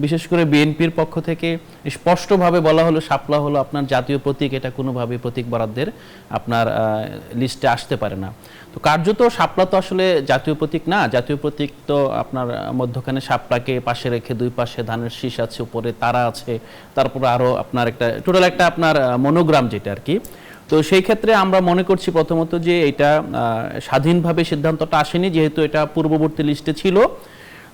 বিশেষ করে বিএনপির পক্ষ থেকে স্পষ্টভাবে বলা হলো শাপলা হলো আপনার জাতীয় প্রতীক, এটা কোনোভাবেই প্রতীক বরাদ্দের আপনার লিস্টে আসতে পারে না। তো কার্যত শাপলা তো আসলে জাতীয় প্রতীক না। জাতীয় প্রতীক তো আপনার মধ্যখানে শাপলাকে পাশে রেখে দুই পাশে ধানের শীষ আছে, উপরে তারা আছে, তারপরে আরও আপনার একটা টোটাল একটা আপনার মনোগ্রাম যেটা আর কি। তো সেই ক্ষেত্রে আমরা মনে করছি প্রথমত যে এটা স্বাধীনভাবে সিদ্ধান্তটা আসেনি, যেহেতু এটা পূর্ববর্তী লিস্টে ছিল।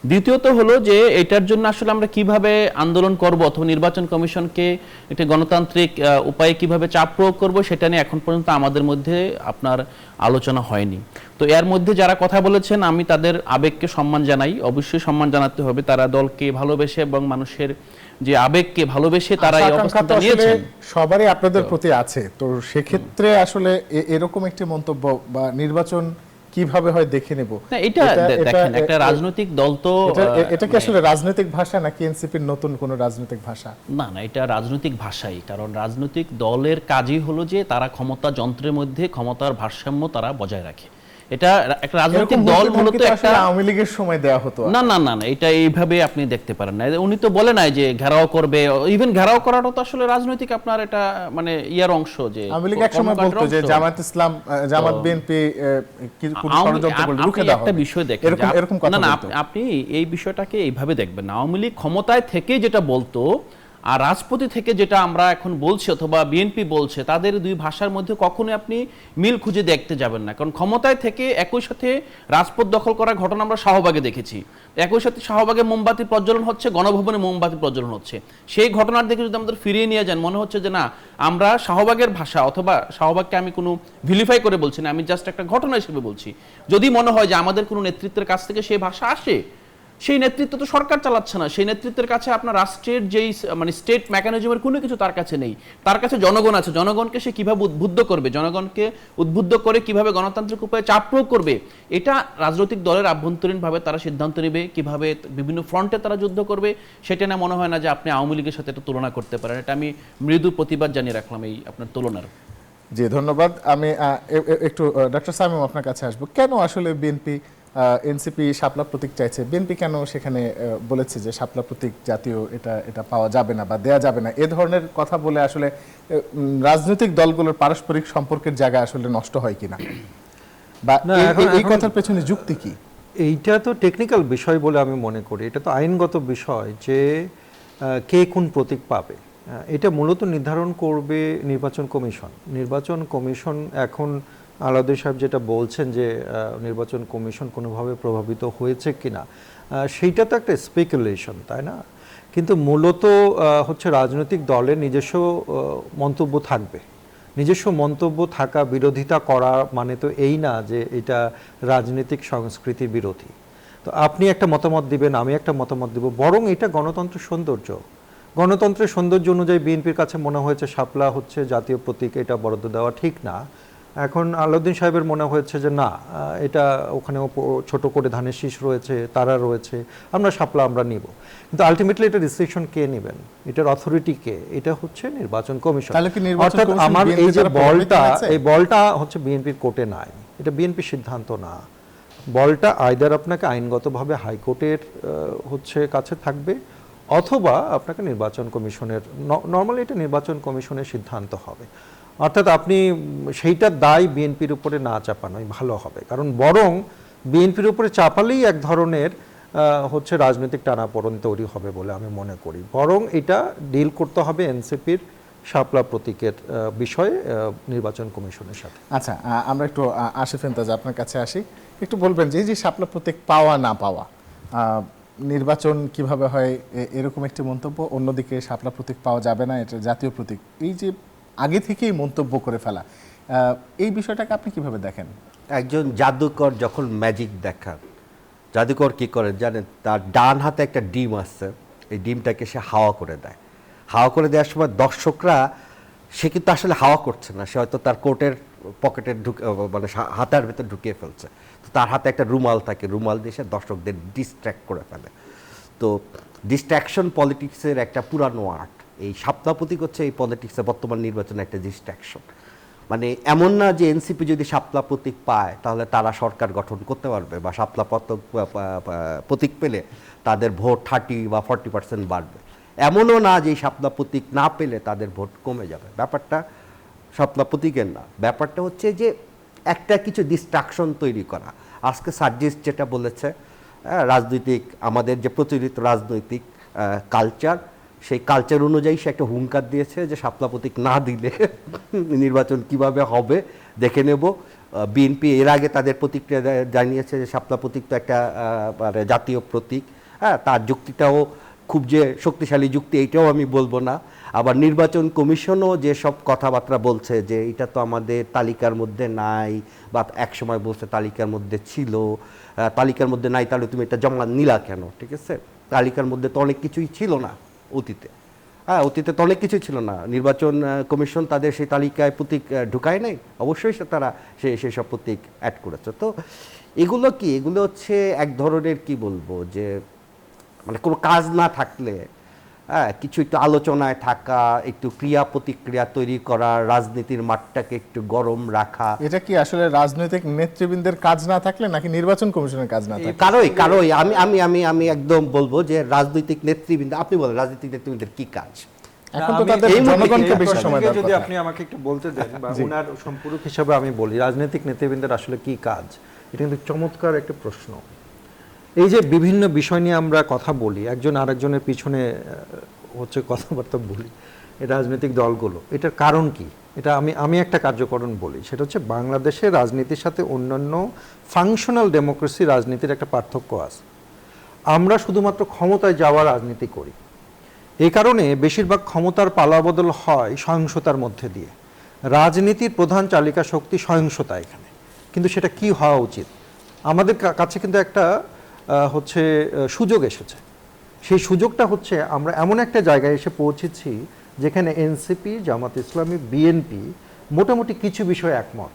দ্বিতীয়ত হলো যে এটার জন্য আসলে আমরা কিভাবে আন্দোলন করব অথবা নির্বাচন কমিশনকে একটা গণতান্ত্রিক উপায়ে কিভাবে চাপ প্রয়োগ করব, সেটা নিয়ে এখন পর্যন্ত আমাদের মধ্যে আপনার আলোচনা হয়নি। তো এর মধ্যে যারা কথা বলেছেন আমি তাদের আবেগকে সম্মান জানাই, অবশ্যই সম্মান জানাতে হবে। তারা দলকে ভালোবেসে এবং মানুষের যে আবেগকে ভালোবেসে তারা এই অবস্থানটা নিয়েছেন, সবারই আপনাদের প্রতি আছে। তো সেক্ষেত্রে আসলে এরকম একটি মন্তব্য বা নির্বাচন কিভাবে হয় দেখে নেব, না এটা দেখেন একটা রাজনৈতিক দল তো এটা কি আসলে রাজনৈতিক ভাষা নাকি এনসিপির নতুন কোন রাজনৈতিক ভাষা? না না, এটা রাজনৈতিক ভাষাই। কারণ রাজনৈতিক দলের কাজই হলো যে তারা ক্ষমতা যন্ত্রের মধ্যে ক্ষমতার ভারসাম্য তারা বজায় রাখে। এটা একটা রাজনৈতিক দল মূলত একটা আওয়ামী লীগের সময় দেয়া হতো। না না না না, এটা এইভাবে আপনি দেখতে পারেন না। উনি তো বলে নাই যে ঘেরাও করবে, ইভেন ঘেরাও করাটা তো আসলে রাজনৈতিক আপনার এটা মানে ইয়ার অংশ। যে আওয়ামী লীগ এক সময় বলতো যে জামাত ইসলাম, জামাত বিএনপি কোন ষড়যন্ত্র করলে রুখে দেওয়া হবে। একটা বিষয় দেখেন, এরকম কথা না না, বলতো। আপনি এই বিষয়টাকে এইভাবে দেখবেন না। আওয়ামী লীগ ক্ষমতায় থেকে যেটা বলতো আর রাজপথে থেকে যেটা আমরা এখন বলছি অথবা বিএনপি বলছে, তাদের দুই ভাষার মধ্যে কখনোই আপনি মিল খুঁজে দেখতে যাবেন না। কারণ ক্ষমতায় থেকে একই সাথে রাজপথ দখল করার ঘটনা আমরা শাহবাগে দেখেছি, একই সাথে শাহবাগে মোমবাতি প্রজ্বলন হচ্ছে, গণভবনে মোমবাতি প্রজ্বলন হচ্ছে। সেই ঘটনার দিকে যদি আমাদের ফিরিয়ে নিয়ে যান, মনে হচ্ছে যে না আমরা শাহবাগের ভাষা, অথবা শাহবাগকে আমি কোনো ভিলিফাই করে বলছি না, আমি জাস্ট একটা ঘটনা হিসেবে বলছি। যদি মনে হয় যে আমাদের কোনো নেতৃত্বের কাছ থেকে সেই ভাষা আসে, সেই নেতৃত্ব তো সরকার চালাচ্ছে না, সেই নেতৃত্বের কাছে আপনার রাষ্ট্রের যেই মানে স্টেট মেকানিজমের কোনো কিছু তার কাছে নেই। তার কাছে জনগণ আছে, জনগণকে সে কিভাবে উদ্বুদ্ধ করবে, জনগণকে উদ্বুদ্ধ করে কিভাবে গণতান্ত্রিক উপায়ে চাপ প্রয়োগ করবে, এটা রাজনৈতিক দলের আভ্যন্তরীণভাবে তারা সিদ্ধান্ত নেবে। কিভাবে বিভিন্ন ফ্রন্টে তারা যুদ্ধ করবে, সেটা না মনে হয় না যে আপনি আওয়ামী লীগের সাথে এটা তুলনা করতে পারেন। এটা আমি মৃদু প্রতিবাদ জানিয়ে রাখলাম এই আপনার তুলনার। জি ধন্যবাদ। আমি একটু ডক্টর সামিম আপনার কাছে আসবো। কেন আসলে বিএনপি এনসিপি শাপলা প্রতীক চাইছে? বিএনপি কেন সেখানে বলেছে যে শাপলা প্রতীক জাতীয় এটা পাওয়া যাবে না বা দেয়া যাবে না? এ ধরনের কথা বলে আসলে রাজনৈতিক দলগুলোর পারস্পরিক সম্পর্কের জায়গা আসলে নষ্ট হয় কিনা, বা এই কথার পেছনে যুক্তি কি? এইটা তো টেকনিক্যাল বিষয় বলে আমি মনে করি। এটা তো আইনগত বিষয় যে কে কোন প্রতীক পাবে এটা মূলত নির্ধারণ করবে নির্বাচন কমিশন। নির্বাচন কমিশন এখন আলাউদ্দিন সাহেব যেটা বলছেন যে নির্বাচন কমিশন কোনোভাবে প্রভাবিত হয়েছে কিনা, সেইটা তো একটা স্পেকুলেশন, তাই না? কিন্তু মূলত হচ্ছে রাজনৈতিক দলের নিজস্ব মন্তব্য থাকবে। নিজস্ব মন্তব্য থাকা, বিরোধিতা করা মানে তো এই না যে এটা রাজনৈতিক সংস্কৃতির বিরোধী। তো আপনি একটা মতামত দিবেন, আমি একটা মতামত দিব, বরং এটা গণতন্ত্রের সৌন্দর্য। গণতন্ত্রের সৌন্দর্য অনুযায়ী বিএনপির কাছে মনে হয়েছে শাপলা হচ্ছে জাতীয় প্রতীক, এটা বরাদ্দ দেওয়া ঠিক না। এখন আলাউদ্দিন সাহেবের মনে হয়েছে যে না, এটা ওখানে ছোট করে ধানের শীষ রয়েছে, তারা রয়েছে, আমরা শাপলা আমরা নিব। কিন্তু আলটিমেটলি এটা ডিসিশন কে নেবেন, এটার অথরিটি কে? এটা হচ্ছে নির্বাচন কমিশন। তাহলে কি নির্বাচন অর্থাৎ কমিশন আমার BNP এই যে দ্বারা প্রভাবিত বলটা, হয়েছে? এই বলটা হচ্ছে বিএনপির কোর্টে নাই, এটা বিএনপির সিদ্ধান্ত না। বলটা আইদার আপনাকে আইনগতভাবে হাইকোর্টের হচ্ছে কাছে থাকবে, অথবা আপনাকে নির্বাচন কমিশনের, নর্মালি এটা নির্বাচন কমিশনের সিদ্ধান্ত হবে। অর্থাৎ আপনি সেইটার দায় বিএনপির উপরে না চাপানোই ভালো হবে, কারণ বরং বিএনপির উপরে চাপালেই এক ধরনের হচ্ছে রাজনৈতিক টানাপোড়েন তৈরি হবে বলে আমি মনে করি। বরং এটা ডিল করতে হবে এনসিপির শাপলা প্রতীকের বিষয়ে নির্বাচন কমিশনের সাথে। আচ্ছা, আমরা একটু আসিফ ইমতাজ আপনার কাছে আসি। একটু বলবেন যে এই যে শাপলা প্রতীক পাওয়া না পাওয়া, নির্বাচন কিভাবে হয় এরকম একটি মন্তব্য, অন্যদিকে শাপলা প্রতীক পাওয়া যাবে না, এটা জাতীয় প্রতীক, এই যে আগে থেকেই মন্তব্য করে ফেলা, এই বিষয়টাকে আপনি কিভাবে দেখেন? একজন জাদুকর যখন ম্যাজিক দেখান, জাদুকর কি করে জানেন? তার ডান হাতে একটা ডিম আছে, এই ডিমটাকে সে হাওয়া করে দেয়। হাওয়া করে দেওয়ার সময় দর্শকরা, সে কিন্তু আসলে হাওয়া করছে না, সে হয়তো তার কোটের পকেটে মানে হাতার ভেতর ঢুকিয়ে ফেলছে। তো তার হাতে একটা রুমাল থাকে, রুমাল দিয়ে সে দর্শকদের ডিস্ট্র্যাক্ট করে ফেলে। তো ডিস্ট্র্যাকশন পলিটিক্সের একটা পুরানো আর্ট। এই শাপলা প্রতীক হচ্ছে এই পলিটিক্সের বর্তমান নির্বাচনে একটা ডিস্ট্র্যাকশন। মানে এমন না যে এনসিপি যদি শাপলা প্রতীক পায় তাহলে তারা সরকার গঠন করতে পারবে, বা শাপলা প্রতীক পেলে তাদের ভোট 30 বা 40% বাড়বে। এমনও না যে এই শাপলা প্রতীক না পেলে তাদের ভোট কমে যাবে। ব্যাপারটা শাপলা প্রতীকের না, ব্যাপারটা হচ্ছে যে একটা কিছু ডিস্ট্রাকশন তৈরি করা। আজকে সার্জিস যেটা বলেছে, রাজনৈতিক আমাদের যে প্রচলিত রাজনৈতিক কালচার, সেই কালচার অনুযায়ী সে একটা হুঙ্কার দিয়েছে যে শাপলা প্রতীক না দিলে নির্বাচন কিভাবে হবে দেখে নেব। বিএনপি এর আগে তাদের প্রতিক্রিয়া জানিয়েছে যে শাপলা প্রতীক তো একটা মানে জাতীয় প্রতীক। হ্যাঁ, তার যুক্তিটাও খুব যে শক্তিশালী যুক্তি এইটাও আমি বলবো না। আবার নির্বাচন কমিশনও যেসব কথাবার্তা বলছে যে এটা তো আমাদের তালিকার মধ্যে নাই, বা এক সময় বলছে তালিকার মধ্যে ছিল, তালিকার মধ্যে নাই তাহলে তুমি এটা জমা নিলা কেন? ঠিক আছে, তালিকার মধ্যে তো অনেক কিছুই ছিল না অতীতে। হ্যাঁ, অতীতে তো অনেক কিছুই ছিল না, নির্বাচন কমিশন তাদের সেই তালিকায় প্রতীক ঢুকায় নাই, অবশ্যই তারা সেই সব প্রতীক অ্যাড করেছে। তো এগুলো কি, এগুলো হচ্ছে এক ধরনের কি বলবো যে মানে কোনো কাজ না থাকলে কিছু একটু আলোচনায় থাকা, একটু ক্রিয়া প্রতিক্রিয়া তৈরি করা, রাজনীতির মাঠটাকে একটু গরম রাখা। এটা কি আসলে রাজনৈতিক নেতৃবৃন্দের কাজ না থাকলে নাকি নির্বাচন কমিশনের কাজ না থাকলে? কারোই আমি আমি আমি আমি একদম বলবো যে রাজনৈতিক নেতৃবৃন্দ, আপনি বলেন রাজনৈতিক নেতৃবৃন্দের কি কাজ? এখন তো তাদের জনগণকে বেশি সময় দেওয়ার যদি কথা। আপনি আমাকে একটু বলতে দেন বা ওনার সম্পূরক হিসাবে আমি বলি রাজনৈতিক নেতৃবৃন্দের আসলে কি কাজ, এটা কিন্তু চমৎকার একটা প্রশ্ন। এই যে বিভিন্ন বিষয় নিয়ে আমরা কথা বলি, একজন আরেকজনের পিছনে হচ্ছে কথাবার্তা বলি, এই রাজনৈতিক দলগুলো, এটার কারণ কি? এটা আমি একটা কার্যকরণ বলি, সেটা হচ্ছে বাংলাদেশের রাজনীতির সাথে অন্যান্য ফাংশনাল ডেমোক্রেসি রাজনীতির একটা পার্থক্য আছে। আমরা শুধুমাত্র ক্ষমতায় যাওয়ার রাজনীতি করি, এই কারণে বেশিরভাগ ক্ষমতার পালাবদল হয় সহিংসতার মধ্যে দিয়ে। রাজনীতির প্রধান চালিকা শক্তি সহিংসতা এখানে, কিন্তু সেটা কি হওয়া উচিত? আমাদের কাছে কিন্তু একটা হচ্ছে সুযোগ এসেছে। সেই সুযোগটা হচ্ছে আমরা এমন একটা জায়গায় এসে পৌঁছেছি যেখানে এনসিপি, জামাত ইসলামী, বিএনপি মোটামুটি কিছু বিষয়ে একমত।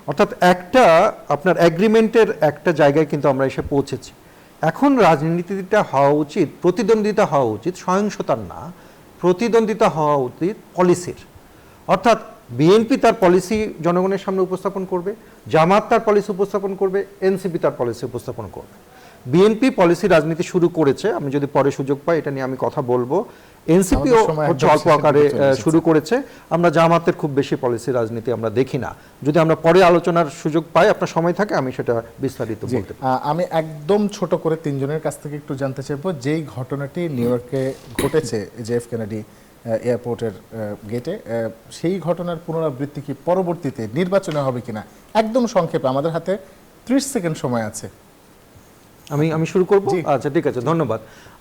অর্থাৎ একটা আপনার অ্যাগ্রিমেন্টের একটা জায়গায় কিন্তু আমরা এসে পৌঁছেছি। এখন রাজনীতিটা হওয়া উচিত, প্রতিদ্বন্দ্বিতা হওয়া উচিত সহিংসতার না, প্রতিদ্বন্দ্বিতা হওয়া উচিত পলিসির। অর্থাৎ বিএনপি তার পলিসি জনগণের সামনে উপস্থাপন করবে, জামাত তার পলিসি উপস্থাপন করবে, এনসিপি তার পলিসি উপস্থাপন করবে। বিএনপি পলিসি রাজনীতি শুরু করেছে, আমি যদি পরে সুযোগ পাই এটা নিয়ে আমি কথা বলবো। এনসিপিও আমাদের সময় হচ্ছে একদম অল্প শেষের আকারে দিকে চলে এসেছে। শুরু করেছে। আমরা জামাতের খুব বেশি পলিসি রাজনীতি আমরা দেখি না। যদি আমরা পরে আলোচনার সুযোগ পাই, আপনার সময় থাকে, আমি সেটা বিস্তারিত জি, বলতে পারি। আমি একদম ছোট করে তিনজনের কাছ থেকে একটু জানতে চাইবো, যেই ঘটনাটি নিউ ইয়র্কে ঘটেছে জেএফ কেনেডি এয়ারপোর্টের গেটে, সেই ঘটনার পুনরাবৃত্তি কি পরবর্তীতে নির্বাচনে হবে কিনা, একদম সংক্ষেপে, আমাদের হাতে 30 সেকেন্ড সময় আছে। আমি শুরু করব। জি। আচ্ছা, ঠিক আছে, ধন্যবাদ।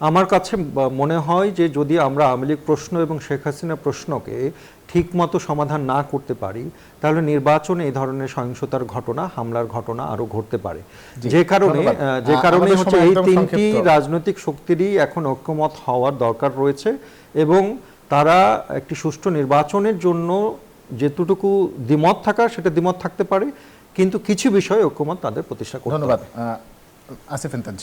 আমার কাছে মনে হয় যে যদি আমরা আওয়ামী লীগ প্রশ্ন এবং শেখ হাসিনা প্রশ্নকে ঠিকমতো সমাধান না করতে পারি, তাহলে নির্বাচনে এই ধরনের সহিংসতার ঘটনা, হামলার ঘটনা আরো ঘটতে পারে। জি, যে কারণে ধন্যবাদ। হচ্ছে সময় এই একদম তিনটি সংক্ষিপ্ত। রাজনৈতিক শক্তিরই এখন ঐক্যমত হওয়ার দরকার রয়েছে এবং তারা একটি সুষ্ঠু নির্বাচনের জন্য যেটুকু দ্বিমত থাকার সেটা দ্বিমত থাকতে পারে, কিন্তু কিছু বিষয়ে ঐক্যমত তাদের প্রতিষ্ঠা করতে হবে। ধন্যবাদ। আসিফ ইনতাজ।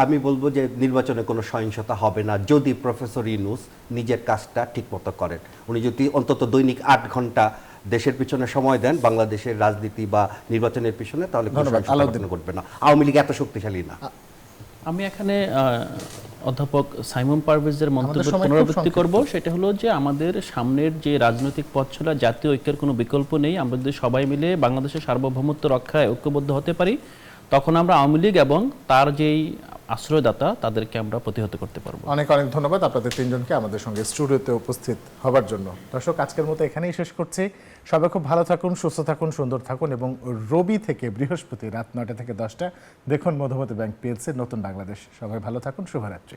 আমি বলবো যে নির্বাচনে কোনো সহিংসতা হবে না যদি প্রফেসর ইউনূস নিজের কাজটা ঠিকমতো করেন। উনি যদি অন্তত দৈনিক 8 ঘন্টা দেশের পিছনে সময় দেন, বাংলাদেশের রাজনীতি বা নির্বাচনের পিছনে, তাহলে কোনো ধন্যবাদ। সহিংসতা আলাউদ্দিন। কখনো ঘটবে না। আওয়ামী লীগ এত শক্তিশালী না। আমি এখানে অধ্যাপক সাইমন পারভেজের মন্তব্যের সময় খুব পুনরাবৃত্তি সংক্ষিপ্ত। করব। সেটা হলো যে আমাদের সামনের যে রাজনৈতিক পথ চলা, জাতীয় ঐক্যের কোনো বিকল্প নেই। আমরা যদি সবাই মিলে বাংলাদেশের সার্বভৌমত্ব রক্ষায় ঐক্যবদ্ধ হতে পারি, তখন আমরা আওয়ামী লীগ এবং তার যেই আশ্রয়দাতা তাদেরকে আমরা প্রতিহত করতে পারবো। অনেক অনেক ধন্যবাদ আপনাদের তিনজনকে আমাদের সঙ্গে স্টুডিওতে উপস্থিত হবার জন্য। দর্শক, আজকের মতো এখানেই শেষ করছি। সবাই খুব ভালো থাকুন, সুস্থ থাকুন, সুন্দর থাকুন এবং রবি থেকে বৃহস্পতি রাত 9টা থেকে 10টা দেখুন মধুমতি ব্যাংক পিএলসির নতুন বাংলাদেশ। সবাই ভালো থাকুন, শুভরাত্রি।